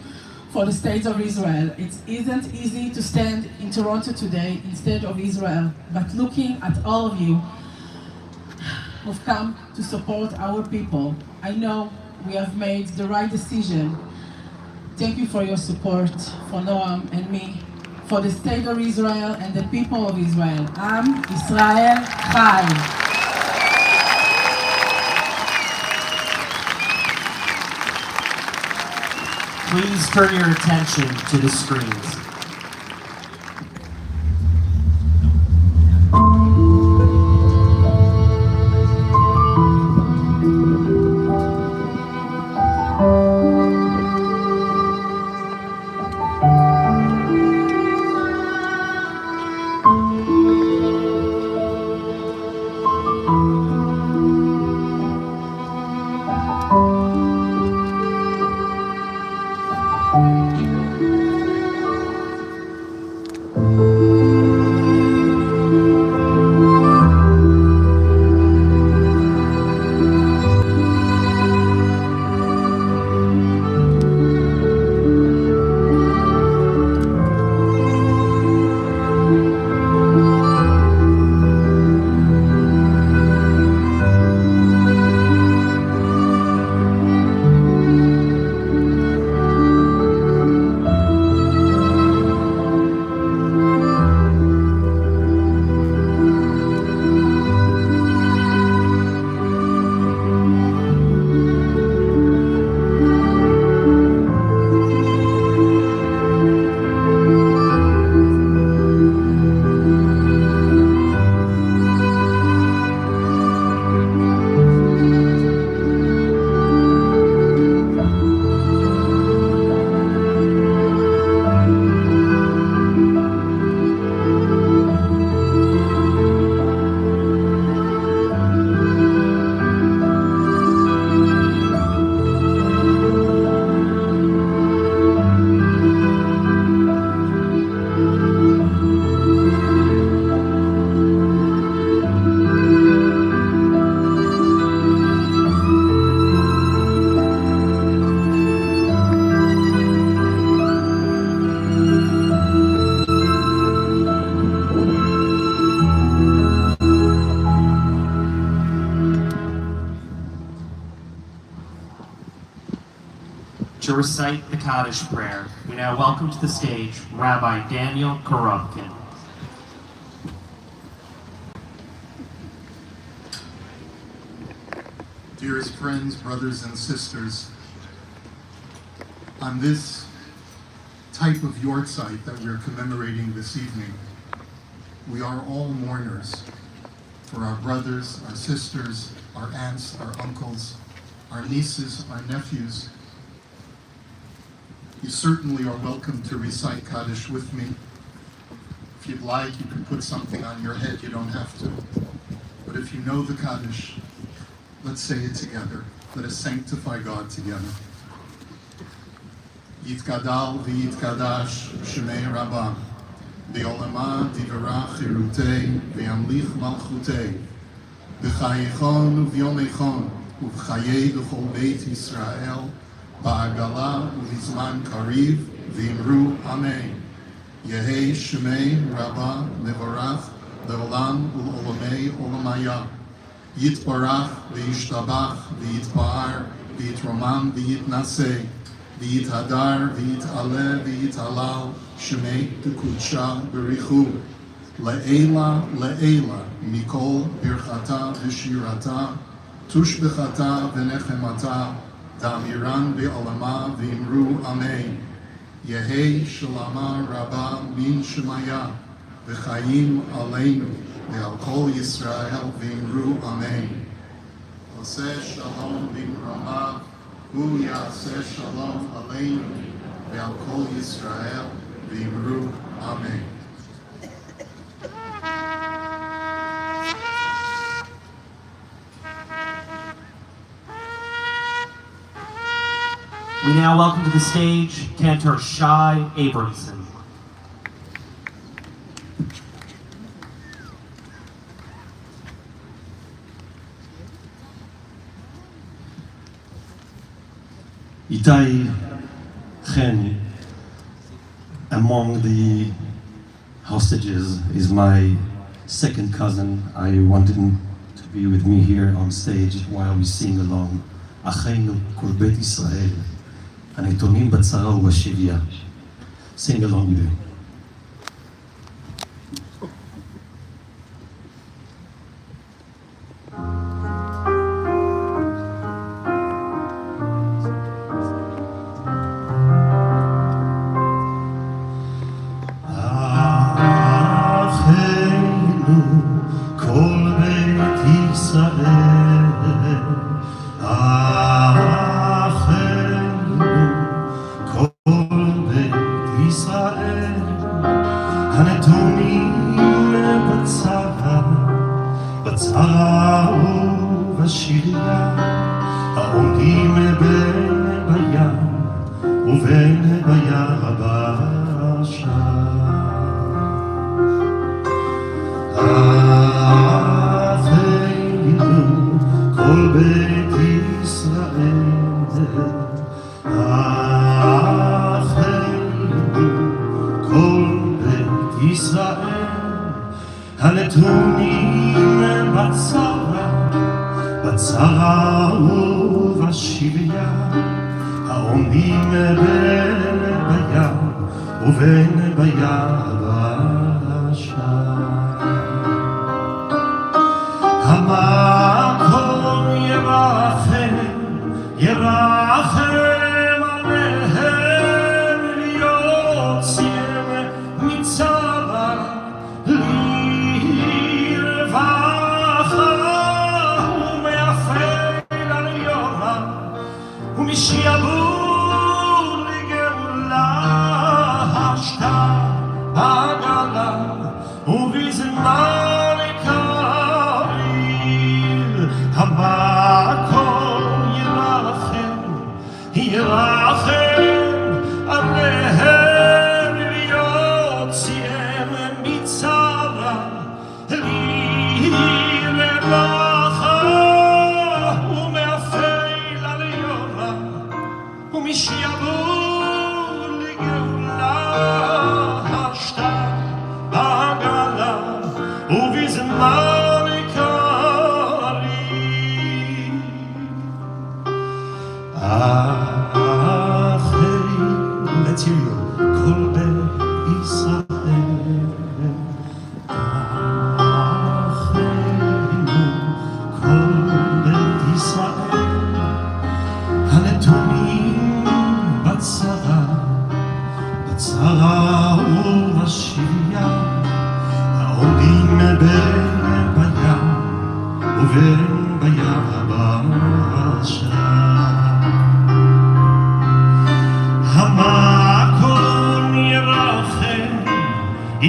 for the state of Israel. It isn't easy to stand in Toronto today instead of Israel, but looking at all of you who've come to support our people, I know we have made the right decision. Thank you for your support, for Noam and me, for the state of Israel and the people of Israel. Am Israel Chai. Please turn your attention to the screens. To recite the Kaddish prayer, we now welcome to the stage Rabbi Daniel Korobkin. Dearest friends, brothers and sisters, on this type of yahrzeit that we're commemorating this evening, we are all mourners for our brothers, our sisters, our aunts, our uncles, our nieces, our nephews. You certainly are welcome to recite Kaddish with me. If you'd like, you can put something on your head, you don't have to. But if you know the Kaddish, let's say it together. Let us sanctify God together. Yitkadal v'yitkadash shemei Rabbah, v'olama divarach chirutei, v'yamlich malchutei, v'chayichon v'yomeichon, uv'chayei v'chol beit Yisrael, ba'agala u'vizman kariv, v'imru amen. Yehei shemei Rabbah levarach le'olam u'olamei olamaya. יתברך וישתבח ויתפאר ויתרומם ויתנשא ויתהדר ויתעלה ויתהלל שמי דקודשה בריחו לעילה לעילה מכל ברכתה ושירתה תושבחתה ונחמתה דאמירן בעולמה ואמרו אמן יהי שלמה רבה מן שמיה וחיים עלינו ועל כל ישראל ואמרו אמן עושה שלום במרומיו הוא יעשה שלום עלינו ועל כל ישראל ואמרו אמן. We now welcome to the stage Cantor Shai Abramson. Itai Chen, among the hostages, is my second cousin. I wanted him to be with me here on stage while we sing along. Achenu Kol Bet Israel, הנתונים בצרה ובשביה. Sing along with me.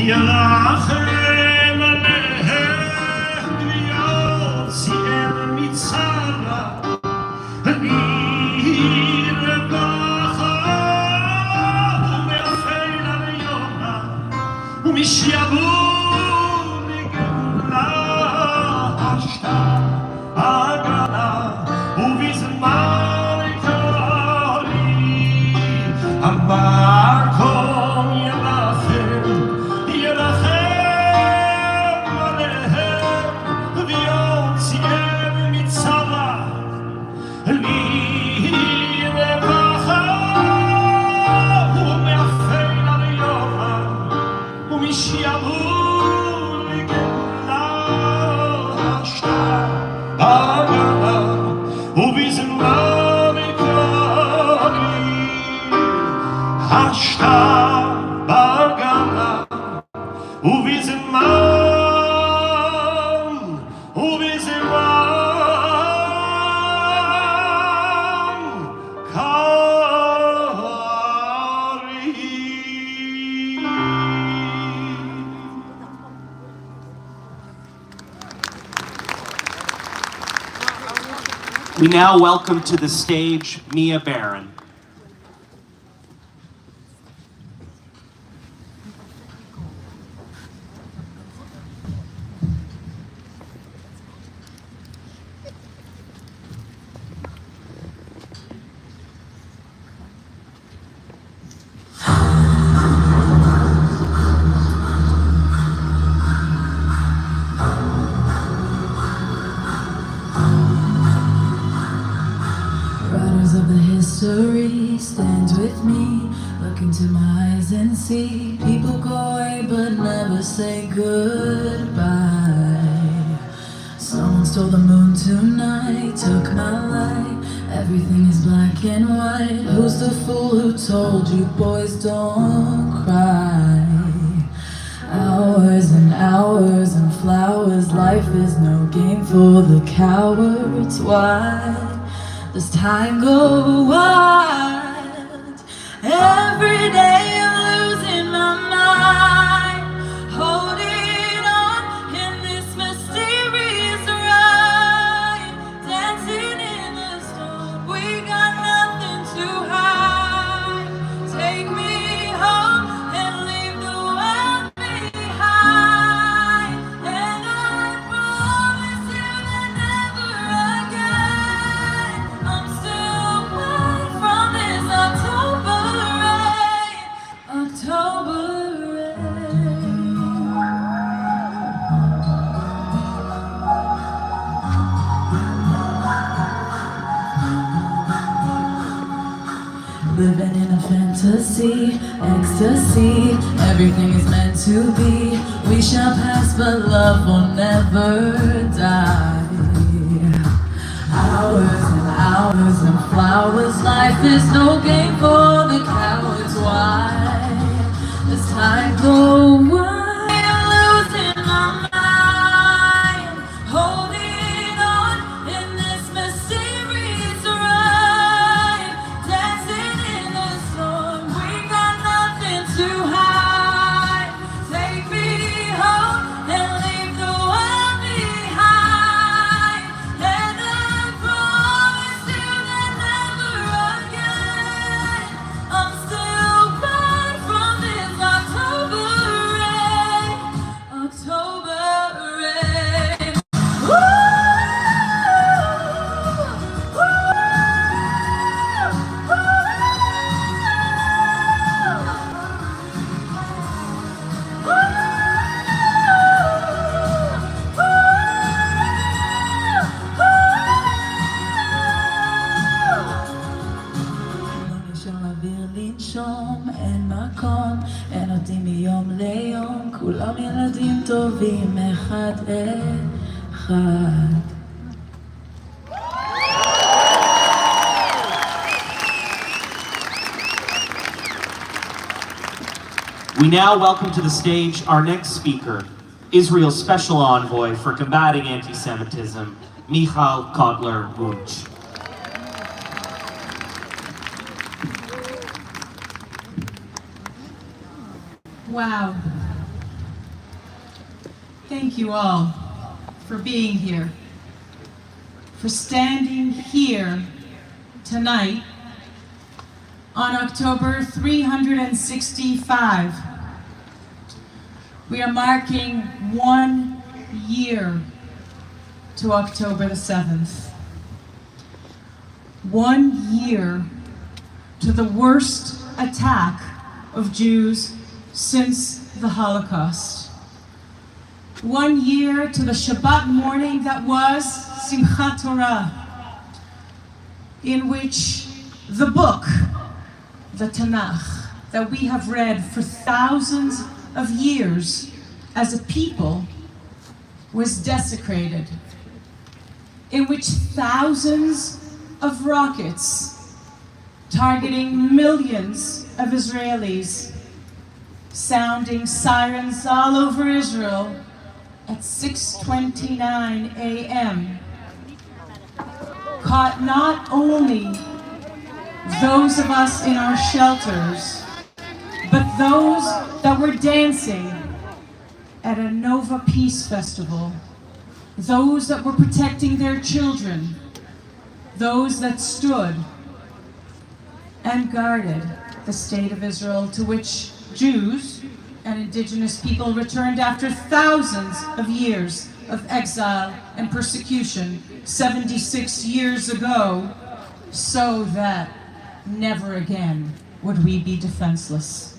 Yeah. השתה בגלה ובזמן We now welcome to the stage Mia Barron. History stands with me. Look into my eyes and see people go away but never say goodbye. Someone stole the moon tonight, took my light. Everything is black and white. Who's the fool who told you boys don't cry? Hours and hours and flowers. Life is no game for the cowards. Why does time go wild? Every day I'm losing my mind, holding on in this mysterious ride, dancing in the storm. We got nothing to hide. Take me home and leave the world behind. And I promise you that never again I'm still wet from this October rain. October living in a fantasy, ecstasy. Everything is meant to be. We shall pass, but love will never die. Hours and hours and flowers. Life is no game for the cowards. Why does time go wild? I'm losing my mind, holding on in this mysterious ride, dancing in the storm. We got nothing to hide. Take me home and leave the world behind. And I promise you that never again I'm still right from this October rain. October rain. אפשר אוויר לנשום, אין מקום, אין אותי מיום ליום, כולם ילדים טובים אחד אחד. We now welcome to the stage our next speaker, Israel's Special Envoy for Combating Anti-Semitism, Michal Kotler-Wunsch. Wow. Thank you all for being here, for standing here tonight on October 365. We are marking 1 year to October the 7th. 1 year to the worst attack of Jews since the Holocaust. 1 year to the Shabbat morning that was Simchat Torah, in which the book, the Tanakh, that we have read for thousands of years as a people was desecrated, in which thousands of rockets targeting millions of Israelis, sounding sirens all over Israel at 6:29 a.m. caught not only those of us in our shelters, but those that were dancing at a Nova Peace Festival, those that were protecting their children, those that stood and guarded the state of Israel, to which Jews and indigenous people returned after thousands of years of exile and persecution 76 years ago, so that never again would we be defenseless.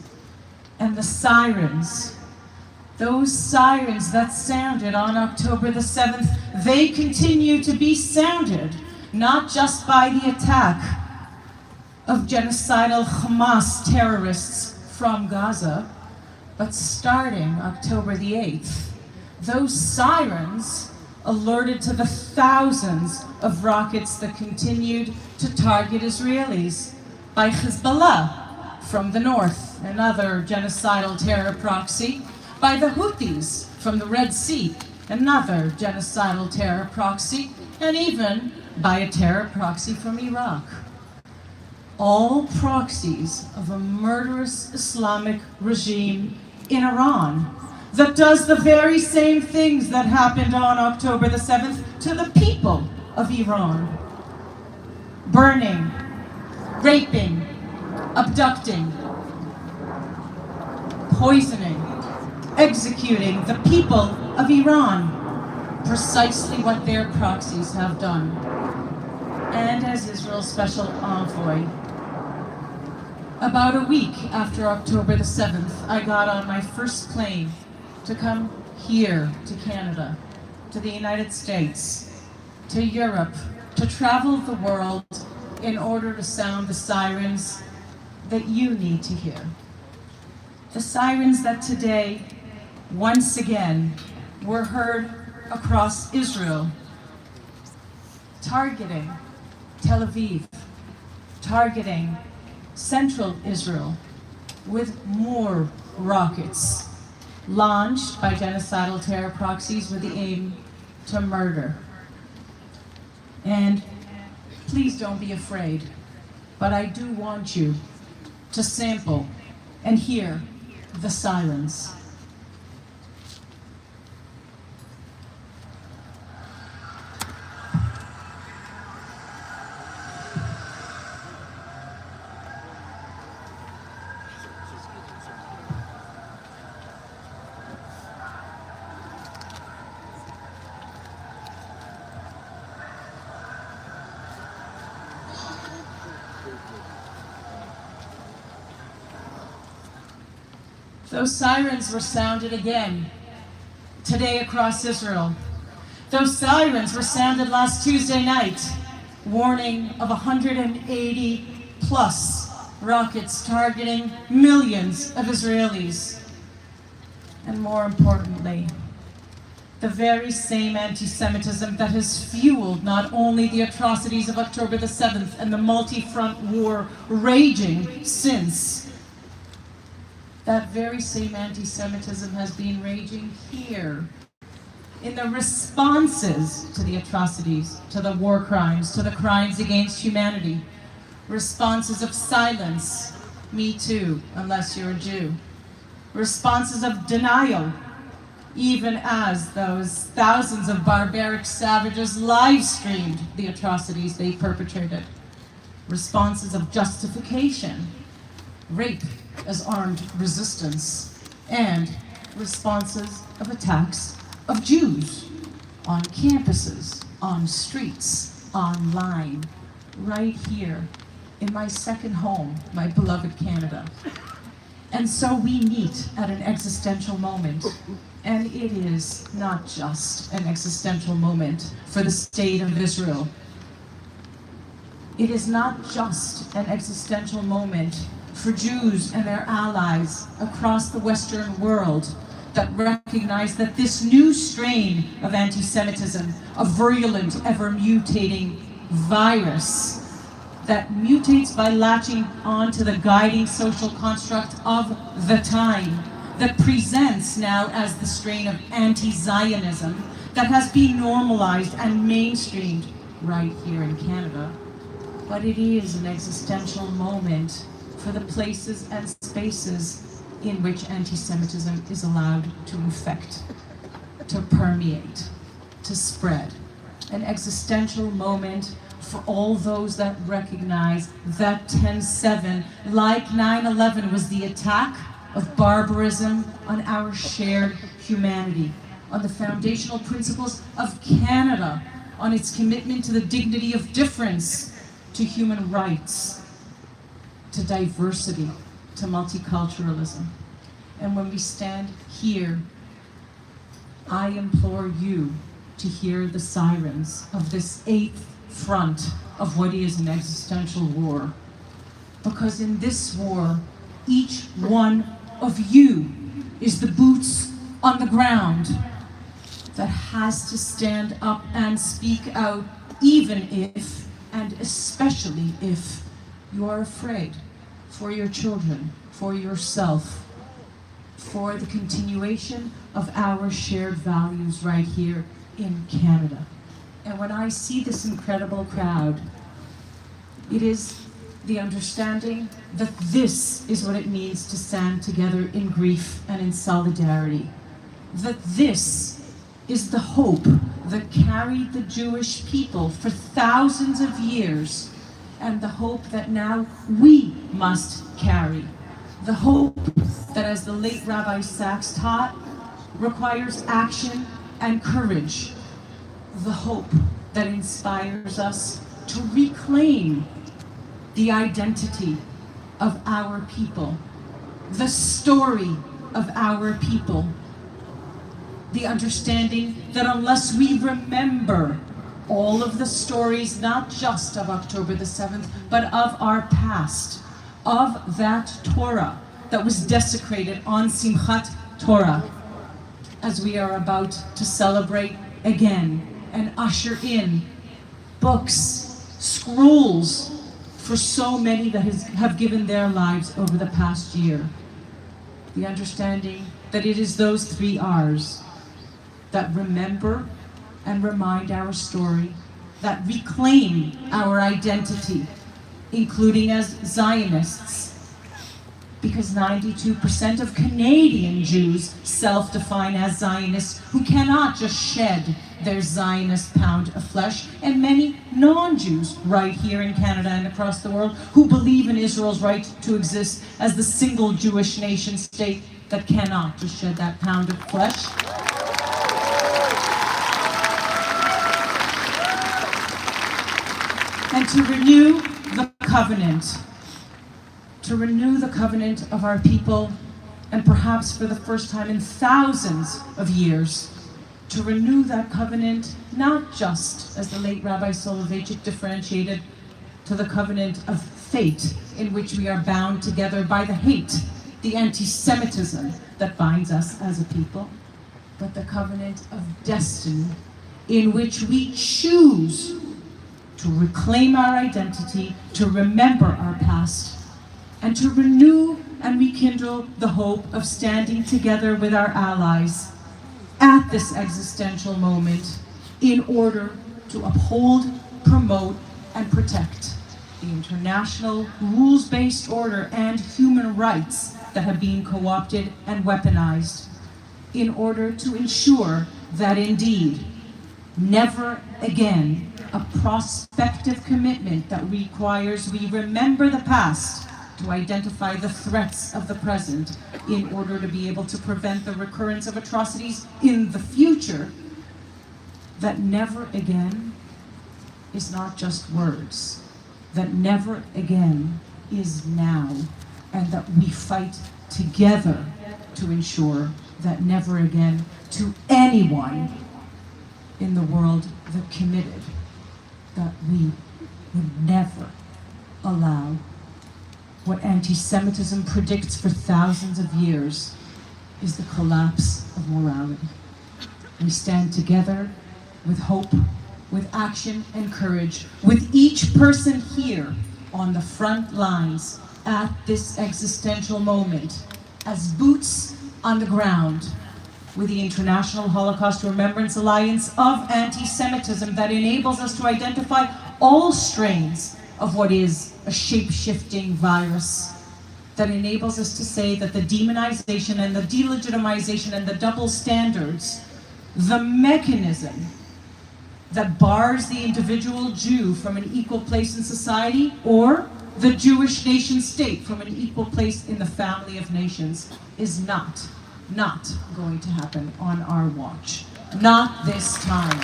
And the sirens, those sirens that sounded on October the 7th, they continue to be sounded, not just by the attack of genocidal Hamas terrorists from Gaza, but starting October the 8th, those sirens alerted to the thousands of rockets that continued to target Israelis by Hezbollah from the north, another genocidal terror proxy, by the Houthis from the Red Sea, another genocidal terror proxy, and even by a terror proxy from Iraq. All proxies of a murderous Islamic regime in Iran that does the very same things that happened on October the 7th to the people of Iran. Burning, raping, abducting, poisoning, executing the people of Iran, precisely what their proxies have done. And as Israel's special envoy, about a week after October the 7th, I got on my first plane to come here to Canada, to the United States, to Europe, to travel the world in order to sound the sirens that you need to hear. The sirens that today, once again, were heard across Israel, targeting Tel Aviv, targeting central Israel with more rockets launched by genocidal terror proxies with the aim to murder. And please don't be afraid, but I do want you to sample and hear the sirens. Those sirens were sounded again today across Israel. Those sirens were sounded last Tuesday night, warning of 180 plus rockets targeting millions of Israelis. And more importantly, the very same anti-Semitism that has fueled not only the atrocities of October the 7th and the multi-front war raging since. That very same anti-Semitism has been raging here in the responses to the atrocities, to the war crimes, to the crimes against humanity. Responses of silence, me too, unless you're a Jew. Responses of denial, even as those thousands of barbaric savages live-streamed the atrocities they perpetrated. Responses of justification, rape as armed resistance, and responses of attacks of Jews on campuses, on streets, online, right here in my second home, my beloved Canada. And so we meet at an existential moment, and it is not just an existential moment for the state of Israel. It is not just an existential moment for Jews and their allies across the Western world that recognize that this new strain of anti-Semitism, a virulent, ever-mutating virus, that mutates by latching onto the guiding social construct of the time, that presents now as the strain of anti-Zionism that has been normalized and mainstreamed right here in Canada. But it is an existential moment for the places and spaces in which anti-Semitism is allowed to infect, to permeate, to spread. An existential moment for all those that recognize that 10/7, like 9/11, was the attack of barbarism on our shared humanity, on the foundational principles of Canada, on its commitment to the dignity of difference, to human rights, to diversity, to multiculturalism. And when we stand here, I implore you to hear the sirens of this 8th front of what is an existential war. Because in this war, each one of you is the boots on the ground that has to stand up and speak out, even if, and especially if, you are afraid for your children, for yourself, for the continuation of our shared values right here in Canada. And when I see this incredible crowd, it is the understanding that this is what it means to stand together in grief and in solidarity. That this is the hope that carried the Jewish people for thousands of years, and the hope that now we must carry. The hope that, as the late Rabbi Sachs taught, requires action and courage. The hope that inspires us to reclaim the identity of our people, the story of our people, the understanding that unless we remember all of the stories, not just of October the 7th, but of our past, of that Torah that was desecrated on Simchat Torah, as we are about to celebrate again and usher in books, scrolls, for so many that have given their lives over the past year. The understanding that it is those 3 R's that remember and remind our story, that reclaim our identity, including as Zionists, because 92% of Canadian Jews self-define as Zionists, who cannot just shed their Zionist pound of flesh, and many non-Jews right here in Canada and across the world who believe in Israel's right to exist as the single Jewish nation state that cannot just shed that pound of flesh. And to renew the covenant. To renew the covenant of our people, and perhaps for the first time in thousands of years, to renew that covenant, not just, as the late Rabbi Soloveitchik differentiated, to the covenant of fate, in which we are bound together by the hate, the anti-Semitism that binds us as a people, but the covenant of destiny, in which we choose to reclaim our identity, to remember our past, and to renew and rekindle the hope of standing together with our allies at this existential moment in order to uphold, promote, and protect the international rules-based order and human rights that have been co-opted and weaponized, in order to ensure that indeed, never again, a prospective commitment that requires we remember the past to identify the threats of the present in order to be able to prevent the recurrence of atrocities in the future, that never again is not just words, that never again is now, and that we fight together to ensure that never again to anyone in the world that committed, that we would never allow what anti-Semitism predicts for thousands of years is the collapse of morality. We stand together with hope, with action and courage, with each person here on the front lines at this existential moment as boots on the ground with the International Holocaust Remembrance Alliance of Anti-Semitism that enables us to identify all strains of what is a shape-shifting virus, that enables us to say that the demonization and the delegitimization and the double standards, the mechanism that bars the individual Jew from an equal place in society, or the Jewish nation state from an equal place in the family of nations, is not going to happen on our watch. Not this time.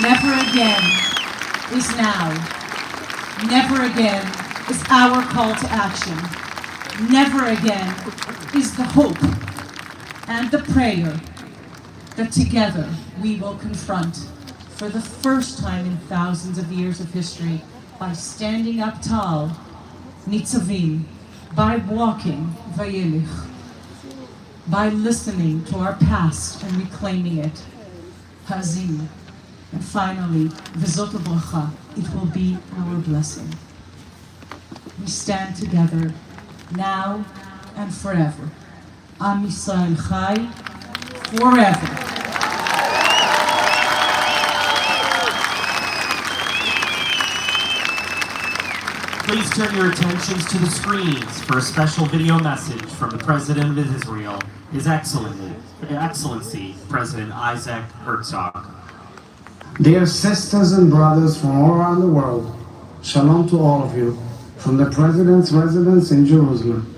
Never again is now. Never again is our call to action. Never again is the hope and the prayer that together we will confront, for the first time in thousands of years of history, by standing up tall, nitzavim, by walking, vayelich, by listening to our past and reclaiming it, hazim, and finally, v'zot bracha, it will be our blessing. We stand together now and forever. Am Yisrael Chai, forever. Please turn your attentions to the screens for a special video message from the President of Israel, His Excellency, President Isaac Herzog. Dear sisters and brothers from all around the world, shalom to all of you from the President's residence in Jerusalem.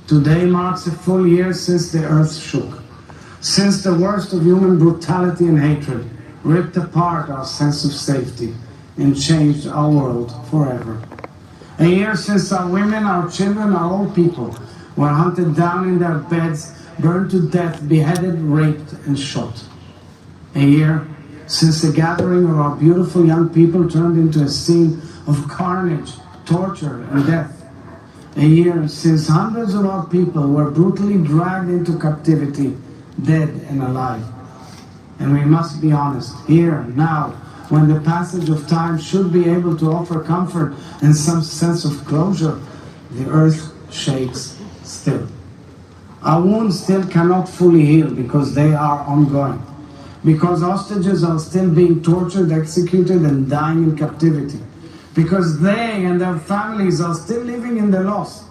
Today marks a full year since the earth shook, since the worst of human brutality and hatred ripped apart our sense of safety and changed our world forever. A year since our women, our children, our old people were hunted down in their beds, burned to death, beheaded, raped, and shot. A year since the gathering of our beautiful young people turned into a scene of carnage, torture, and death. A year since hundreds of our people were brutally dragged into captivity, dead and alive. And we must be honest, here, now, when the passage of time should be able to offer comfort and some sense of closure, the earth shakes still. Our wounds still cannot fully heal because they are ongoing, because hostages are still being tortured, executed, and dying in captivity, because they and their families are still living in the loss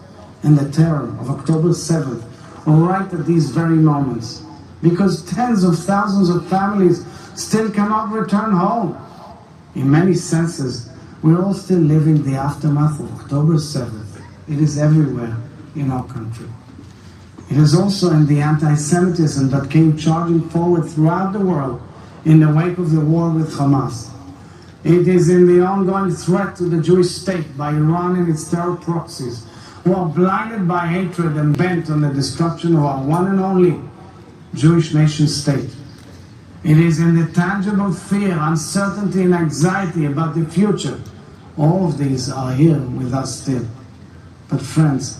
and the terror of October 7th, right at these very moments, because tens of thousands of families still cannot return home. In many senses, we're all still living the aftermath of October 7th. It is everywhere in our country. It is also in the anti-Semitism that came charging forward throughout the world in the wake of the war with Hamas. It is in the ongoing threat to the Jewish state by Iran and its terror proxies, who are blinded by hatred and bent on the destruction of our one and only Jewish nation state. It is in the tangible fear, uncertainty, and anxiety about the future. All of these are here with us still. But friends,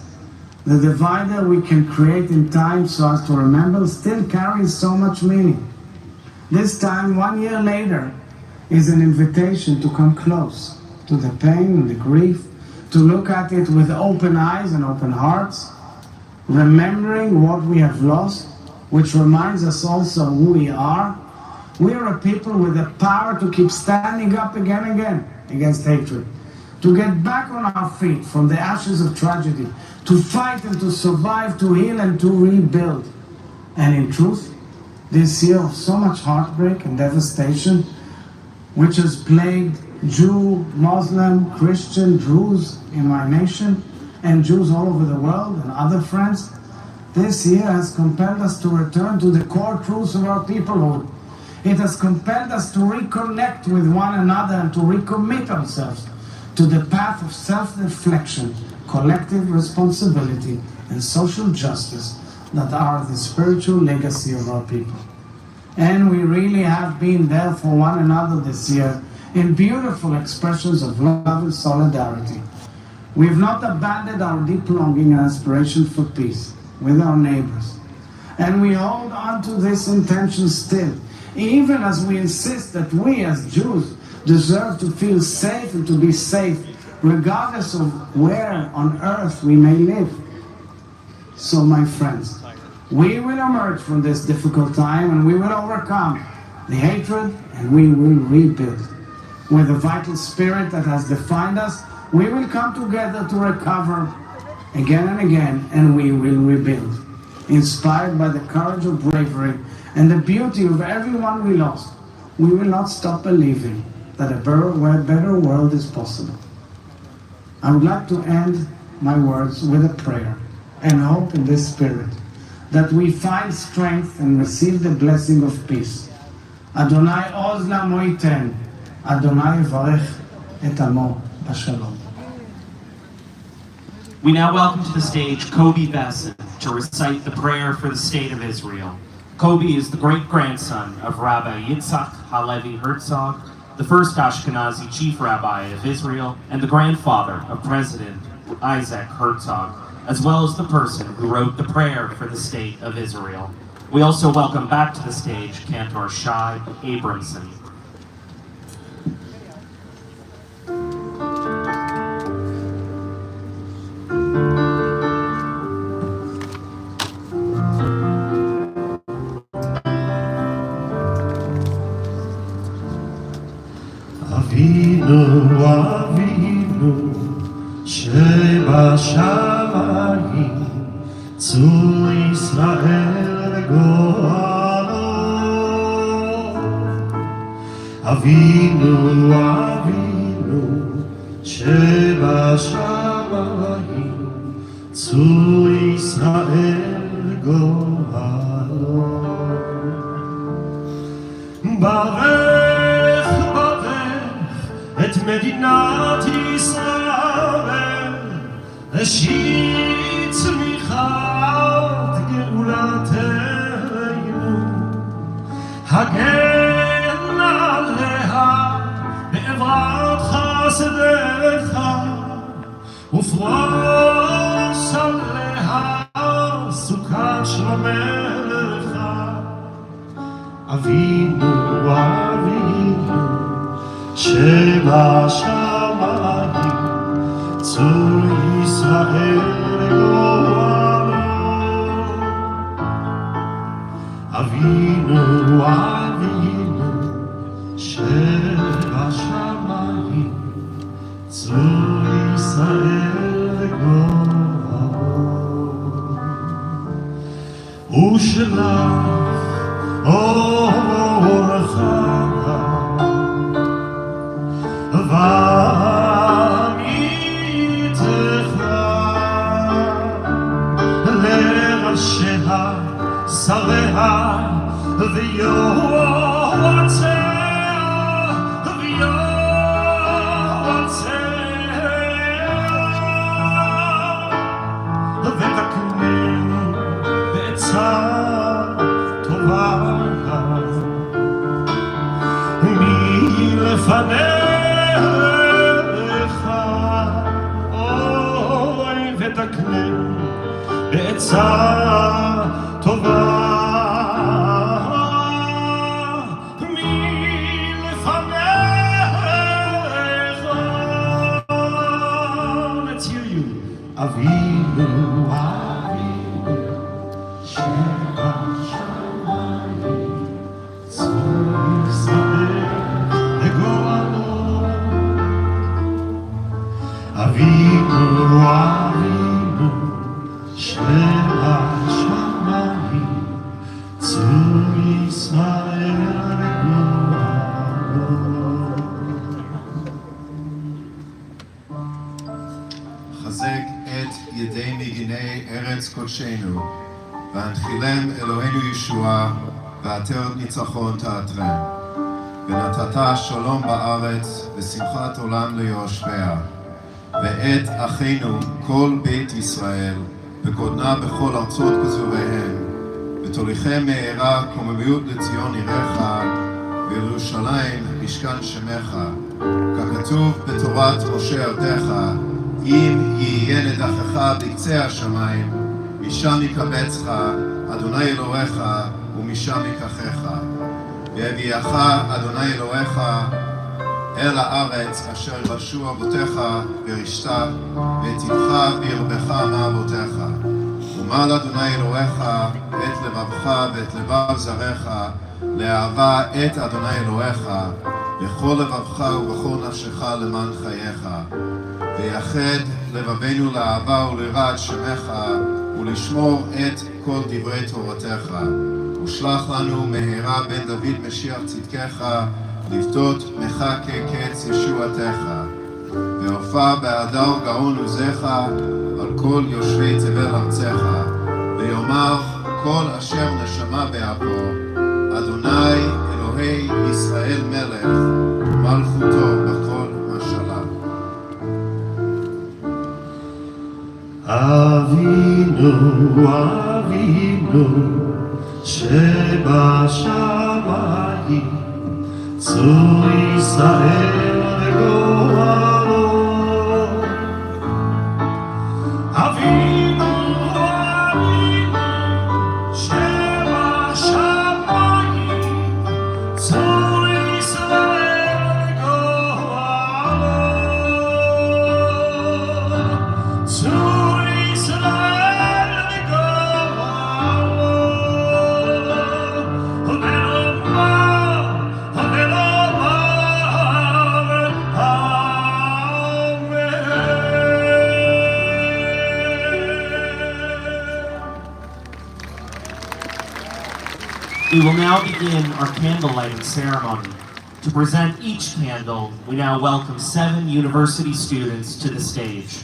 the divider we can create in time so as to remember still carries so much meaning. This time, 1 year later, is an invitation to come close to the pain and the grief, to look at it with open eyes and open hearts, remembering what we have lost, which reminds us also who we are. We are a people with the power to keep standing up again and again against hatred, to get back on our feet from the ashes of tragedy, to fight and to survive, to heal and to rebuild. And in truth, this year of so much heartbreak and devastation, which has plagued Jew, Muslim, Christian, Druze in my nation, and Jews all over the world and other friends, this year has compelled us to return to the core truths of our peoplehood. It has compelled us to reconnect with one another and to recommit ourselves to the path of self-reflection, collective responsibility, and social justice that are the spiritual legacy of our people. And we really have been there for one another this year in beautiful expressions of love and solidarity. We have not abandoned our deep longing and aspiration for peace with our neighbors. And we hold on to this intention still, even as we insist that we as Jews deserve to feel safe and to be safe, regardless of where on earth we may live. So, my friends, we will emerge from this difficult time and we will overcome the hatred and we will rebuild. With the vital spirit that has defined us, we will come together to recover again and again, and we will rebuild. Inspired by the courage of bravery and the beauty of everyone we lost, we will not stop believing that a better world is possible. I would like to end my words with a prayer and hope in this spirit that we find strength and receive the blessing of peace. Adonai oz lamo yiten, Adonai yivarech et amo b'shalom. We now welcome to the stage Kobe Bassin to recite the prayer for the state of Israel. Kobe is the great-grandson of Rabbi Yitzhak Halevi Herzog, the first Ashkenazi chief rabbi of Israel, and the grandfather of President Isaac Herzog, as well as the person who wrote the prayer for the state of Israel. We also welcome back to the stage Cantor Shai Abramson. Avinu, Avinu, שבשמיים, צור ישראל גואלו. אבינו, אבינו, שבשמיים, צור ישראל גואלו. ברך, ברך, את מדינת ישראל, ראשית צמיחת גאולתנו, הגן עליה בעברת חסדיך, ופרוס עליה סוכת שלומך. אבינו, אבינו, שבשמיים, צור ישראל גואלו. אבינו, אבינו, שבשמיים, צור ישראל גואלו. ושלח אורך לראשיה, שריה ויועציה, ותקנן בעצה טובה מלפניך, אוי ותקנן בעצה טובה מלפניך. Let's hear you. אבינו, אבינו, שבשמיים, צור ישראל לגואלו. אבינו, אבינו, שבשמיים, צור ישראל לגואלו. חזק את ידי מגיני ארץ קודשנו, והנחילם אלוהינו ישועה, ועטרת ניצחון תעטרם. ונתת שלום בארץ, ושמחת עולם ליושביה. ואת אחינו כל בית ישראל, וגודנה בכל ארצות פזוריהם, ותוליכם מהרה קוממיות לציון עירך, וירושלים משכן שמך. ככתוב בתורת משה עבדך, אם יהיה נדחך בקצה השמיים, משם יקבצך אדוני אלוהיך, ומשם ייקחך. והביאך אדוני אלוהיך אל הארץ אשר ירשו אבותיך וירשת, ותיתך וירבך מאבותיך. ומל אדוני אלוהיך את לבבך ואת לבב זרעך, לאהבה את אדוני אלוהיך, בכל לבבך ובכל נפשך למען חייך. ויחד לבבינו לאהבה וליראת שמך, ולשמור את כל דברי תורתך. ושלח לנו מהרה בן דוד משיח צדקך, לפדות מחכה קץ ישועתך. והופע בהדר גאון עוזך על כל יושבי תבל ארצך, ויאמר כל אשר נשמה באפו, אדוני אלוהי ישראל מלך, מלכותו בכל משלה. אבינו אבינו שבשמיים, צור ישראל וגואלו. אבינו אבינו שבשמיים, צור ישראל וגואלו. צור ישראל וגואלו. We will now begin our candle lighting ceremony. To present each candle, we now welcome 7 university students to the stage.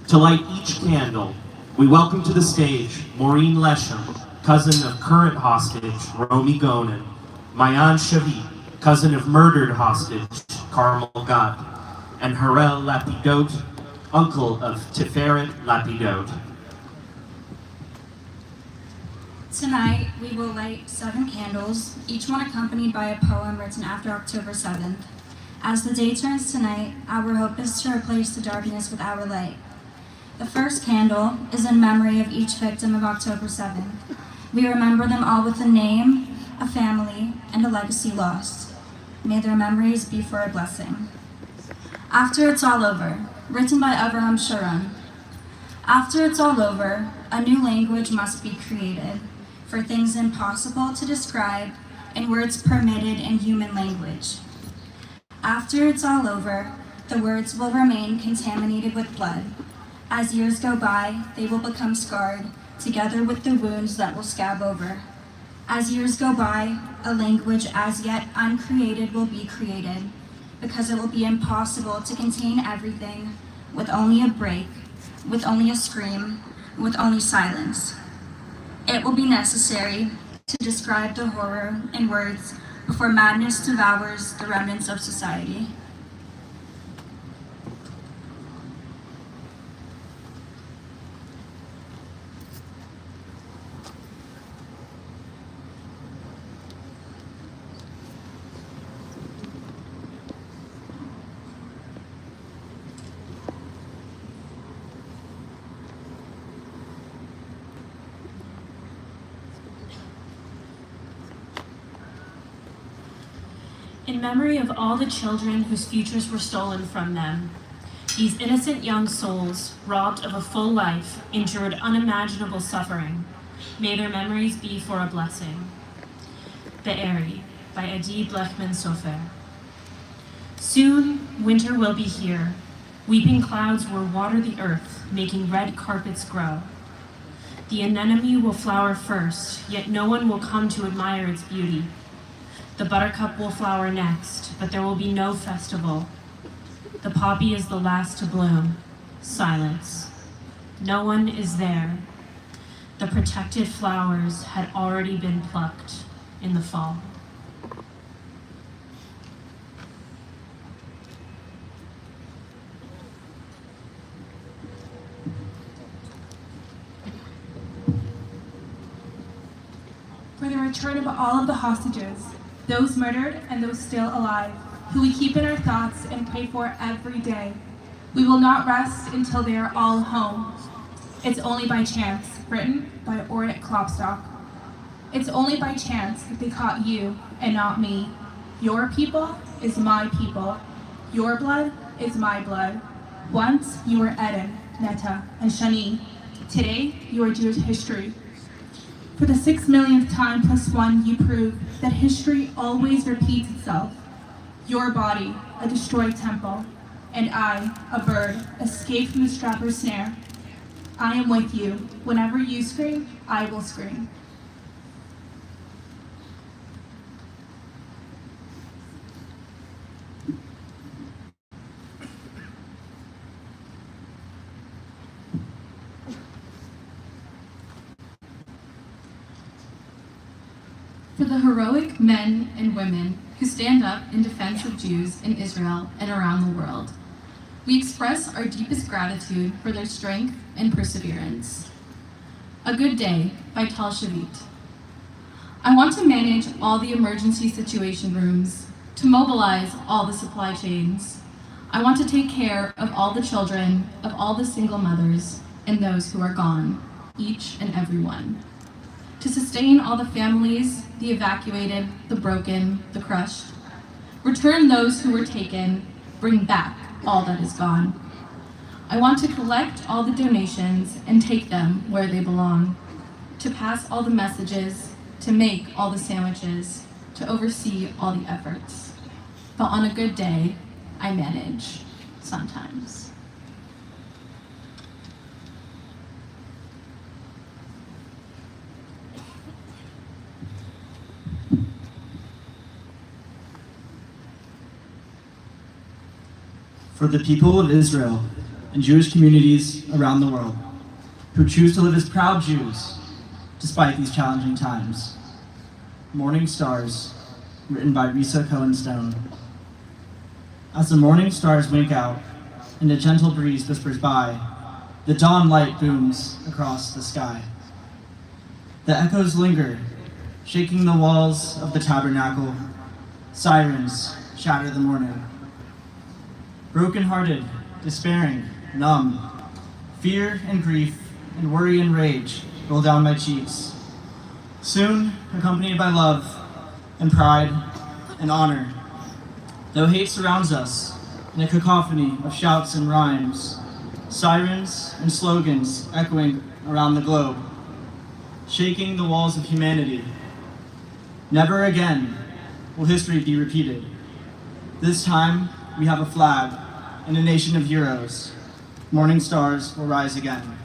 To light each candle, we welcome to the stage Maureen Lesham, cousin of current hostage Romy Gonen, Mayan Shavit, cousin of murdered hostage Carmel Gott, and Harel Lapidot, uncle of Tiferet Lapidot. Tonight, we will light 7 candles, each one accompanied by a poem written after October 7th. As the day turns tonight, our hope is to replace the darkness with our light. The first candle is in memory of each victim of October 7th. We remember them all with a name, a family, and a legacy lost. May their memories be for a blessing. After It's All Over, written by Avraham Sharon. After it's all over, a new language must be created for things impossible to describe in words permitted in human language. After it's all over, the words will remain contaminated with blood. As years go by, they will become scarred, together with the wounds that will scab over. As years go by, a language as yet uncreated will be created, because it will be impossible to contain everything with only a break, with only a scream, with only silence. It will be necessary to describe the horror in words before madness devours the remnants of society. In memory of all the children whose futures were stolen from them, these innocent young souls, robbed of a full life, endured unimaginable suffering. May their memories be for a blessing. Be'eri, by Adi Blechman Sofer. Soon, winter will be here. Weeping clouds will water the earth, making red carpets grow. The anemone will flower first, yet no one will come to admire its beauty. The buttercup will flower next, but there will be no festival. The poppy is the last to bloom. Silence. No one is there. The protected flowers had already been plucked in the fall. for the return of all of the hostages, those murdered and those still alive, who we keep in our thoughts and pray for every day. We will not rest until they are all home. It's Only by Chance, written by Ornette Klopstock. It's only by chance that they caught you and not me. Your people is my people. Your blood is my blood. Once you were Eden, Netta, and Shani. Today you are Jewish history. For the 6 millionth time plus one, you prove that history always repeats itself. Your body, a destroyed temple, and I, a bird, escaped from the strapper's snare. I am with you. Whenever you scream, I will scream. For the heroic men and women who stand up in defense of Jews in Israel and around the world, we express our deepest gratitude for their strength and perseverance. A Good Day by Tal Shavit. I want to manage all the emergency situation rooms, to mobilize all the supply chains. I want to take care of all the children, of all the single mothers, and those who are gone, each and every one. To sustain all the families, the evacuated, the broken, the crushed. Return those who were taken, bring back all that is gone. I want to collect all the donations and take them where they belong. To pass all the messages, to make all the sandwiches, to oversee all the efforts. But on a good day, I manage, sometimes. For the people of Israel and Jewish communities around the world who choose to live as proud Jews despite these challenging times. Morning Stars, written by Risa Cohen-Stone. As the morning stars wink out and a gentle breeze whispers by, the dawn light booms across the sky. The echoes linger, shaking the walls of the tabernacle. Sirens shatter the morning. Broken-hearted, despairing, numb, fear and grief and worry and rage roll down my cheeks. Soon, accompanied by love and pride and honor, though hate surrounds us in a cacophony of shouts and rhymes, sirens and slogans echoing around the globe, shaking the walls of humanity. Never again will history be repeated. This time, we have a flag and a nation of heroes. Morning stars will rise again.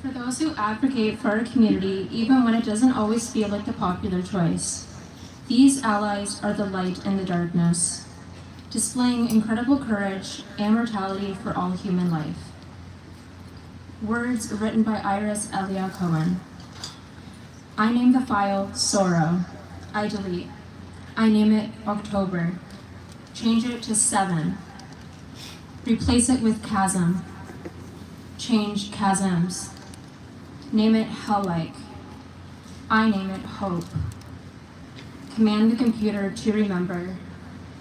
For those who advocate for our community, even when it doesn't always feel like the popular choice, these allies are the light in the darkness, displaying incredible courage and mortality for all human life. Words written by Iris Elia Cohen. I name the file Sorrow. I delete. I name it October. Change it to 7. Replace it with chasm. Change chasms. Name it hell-like. I name it hope. Command the computer to remember.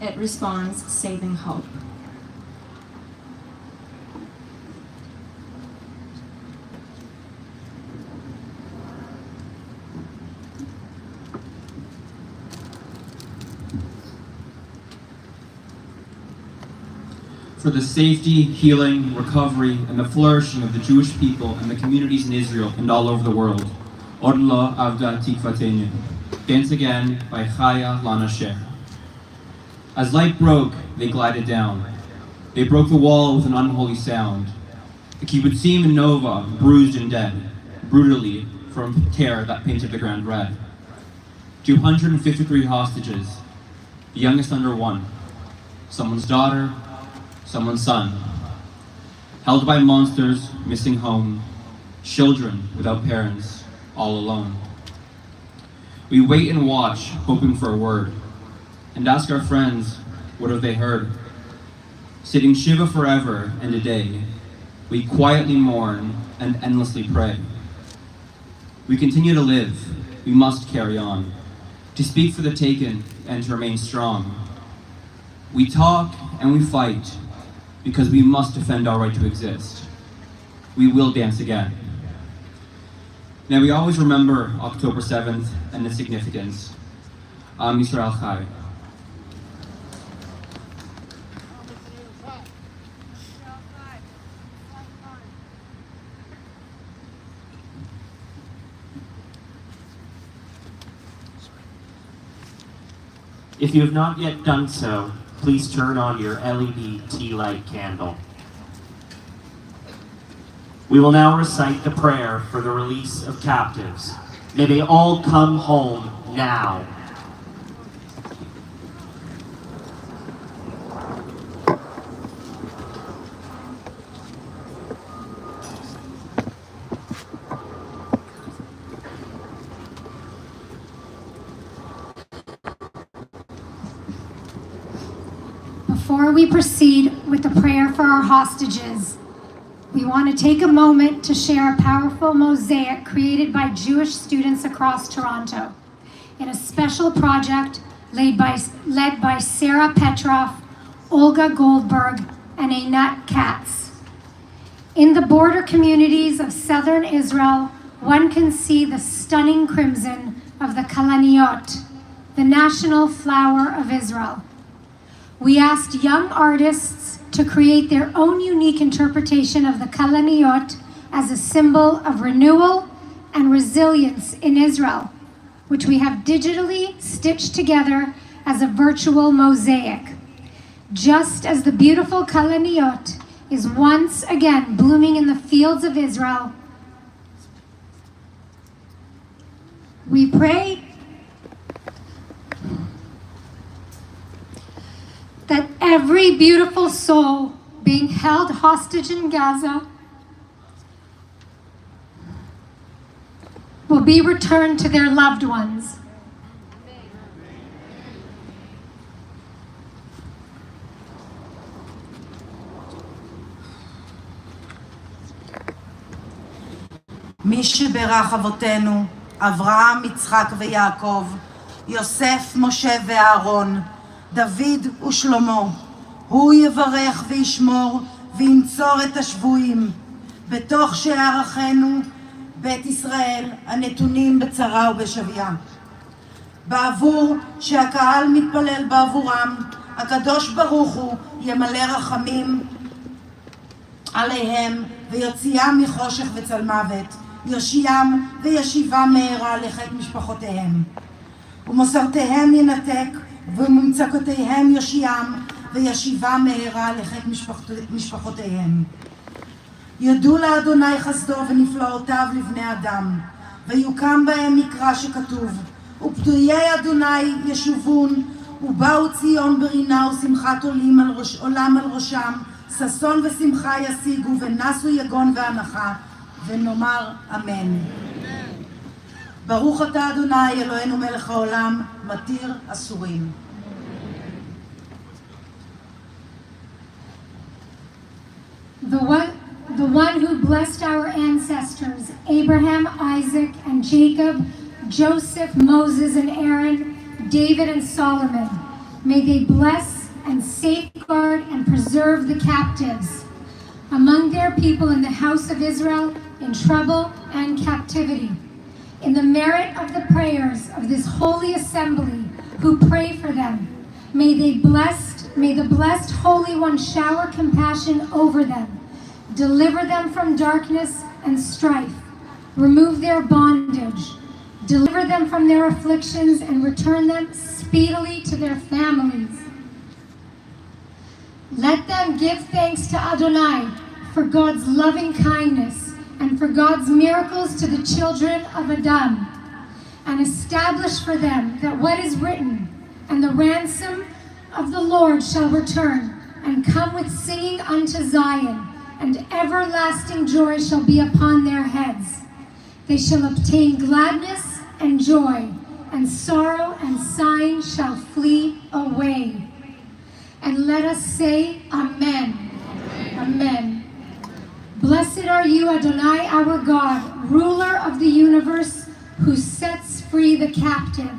It responds, saving hope. For the safety, healing, recovery, and the flourishing of the Jewish people and the communities in Israel and all over the world. Odlo Avda Tikvatenu. Dance Again by Chaya Lana Sher. As light broke, they glided down. They broke the wall with an unholy sound. The kibbutzim and Nova, bruised and dead, brutally from terror that painted the ground red. 253 hostages, the youngest under 1, someone's daughter, someone's son. Held by monsters, missing home, children without parents, all alone. We wait and watch, hoping for a word, and ask our friends, what have they heard? Sitting Shiva forever and a day, we quietly mourn and endlessly pray. We continue to live, we must carry on, to speak for the taken and to remain strong. We talk and we fight because we must defend our right to exist. We will dance again. Now we always remember October 7th and its significance. Am Yisrael Chai. If you have not yet done so, please turn on your LED tea light candle. We will now recite the prayer for the release of captives. May they all come home now. Before we proceed with the prayer for our hostages, we want to take a moment to share a powerful mosaic created by Jewish students across Toronto in a special project led by Sarah Petroff, Olga Goldberg, and Einat Katz. In the border communities of southern Israel, one can see the stunning crimson of the Kalaniot, the national flower of Israel. We asked young artists to create their own unique interpretation of the Kalaniot as a symbol of renewal and resilience in Israel, which we have digitally stitched together as a virtual mosaic. Just as the beautiful Kalaniot is once again blooming in the fields of Israel, we pray that every beautiful soul being held hostage in Gaza will be returned to their loved ones. מי שברך אבותינו, אברהם, יצחק ויעקב, יוסף, משה ואהרון, דוד ושלמה, הוא יברך וישמור וינצור את השבויים בתוך שער אחינו בית ישראל הנתונים בצרה ובשביה. בעבור שהקהל מתפלל בעבורם, הקדוש ברוך הוא ימלא רחמים עליהם ויוציאם מחושך וצל מוות, יושיעם וישיבם מהרה לחיק משפחותיהם. ומסורתיהם ינתק וממצקותיהם יושיעם וישיבם מהרה לחיק משפחותיהם. יודו לאדוני חסדו ונפלאותיו לבני אדם, ויוקם בהם מקרא שכתוב, ופדויי אדוני ישובון, ובאו ציון ברינה ושמחת עולם על ראשם, ששון ושמחה ישיגו ונסו יגון והנחה, ונאמר אמן. ברוך אתה אדוני אלוהינו מלך העולם, מתיר אסורים. The one who blessed our ancestors, Abraham, Isaac, and Jacob, Joseph, Moses, and Aaron, David, and Solomon, may they bless and safeguard and preserve the captives among their people in the house of Israel in trouble and captivity. In the merit of the prayers of this holy assembly who pray for them, may the blessed Holy One shower compassion over them, deliver them from darkness and strife, remove their bondage, deliver them from their afflictions, and return them speedily to their families. Let them give thanks to Adonai for God's loving kindness and for God's miracles to the children of Adam, and establish for them that what is written, and the ransom of the Lord shall return, and come with singing unto Zion, and everlasting joy shall be upon their heads. They shall obtain gladness and joy, and sorrow and sighing shall flee away. And let us say, Amen. Amen. Blessed are you, Adonai, our God, ruler of the universe, who sets free the captive.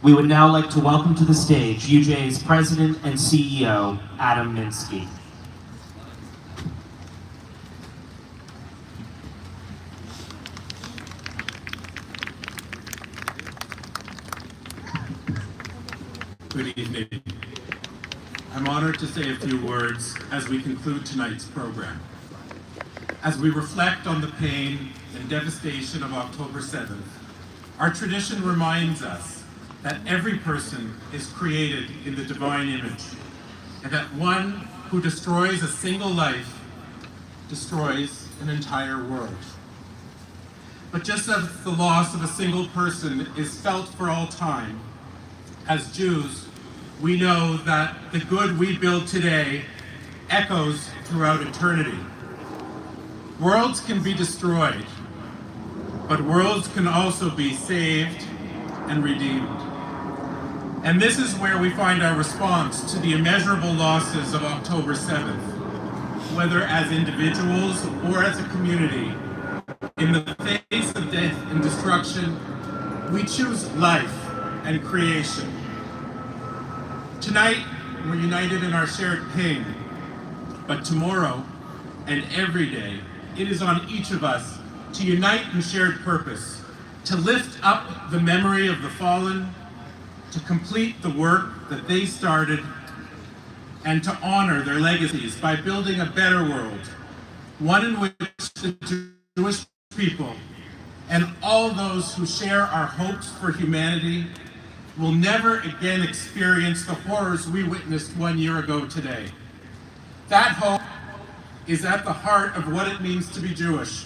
We would now like to welcome to the stage UJA's President and CEO, Adam Minsky. Good evening. I'm honored to say a few words as we conclude tonight's program. As we reflect on the pain and devastation of October 7th, our tradition reminds us that every person is created in the divine image, and that one who destroys a single life destroys an entire world. But just as the loss of a single person is felt for all time, as Jews, we know that the good we build today echoes throughout eternity. Worlds can be destroyed, but worlds can also be saved and redeemed. And this is where we find our response to the immeasurable losses of October 7th, whether as individuals or as a community. In the face of death and destruction, we choose life and creation. Tonight, we're united in our shared pain, but tomorrow and every day, it is on each of us to unite in shared purpose, to lift up the memory of the fallen, to complete the work that they started, and to honor their legacies by building a better world, one in which the Jewish people and all those who share our hopes for humanity will never again experience the horrors we witnessed 1 year ago today. That hope is at the heart of what it means to be Jewish,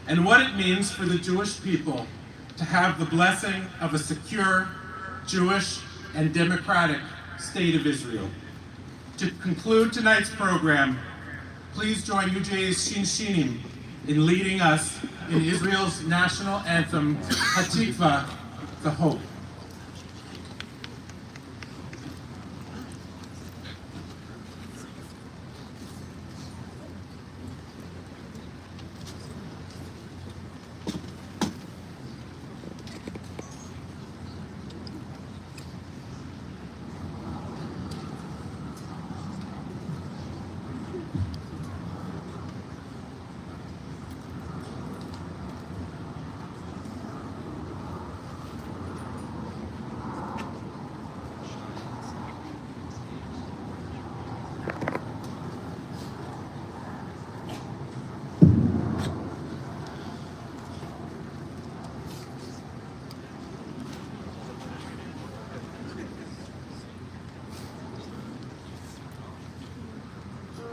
and what it means for the Jewish people to have the blessing of a secure, Jewish, and democratic state of Israel. To conclude tonight's program, please join UJA's Shinshinim in leading us in Israel's national anthem, Hatikva, the Hope.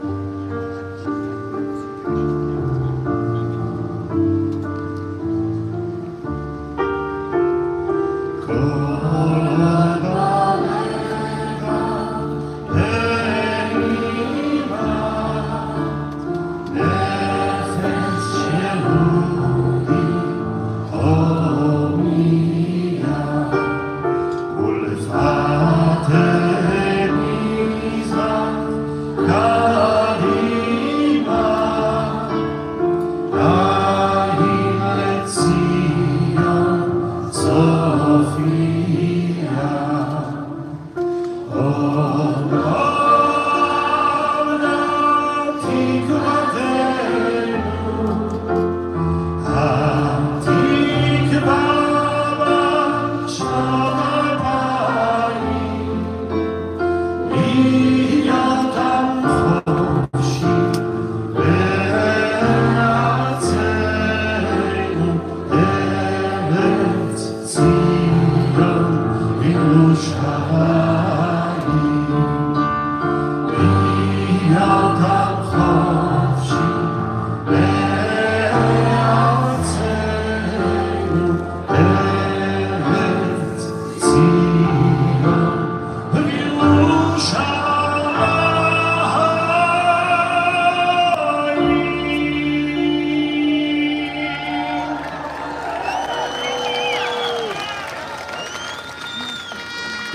Thank you.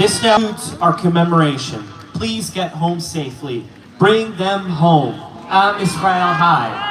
This now concludes our commemoration. Please get home safely. Bring them home. Am Israel High.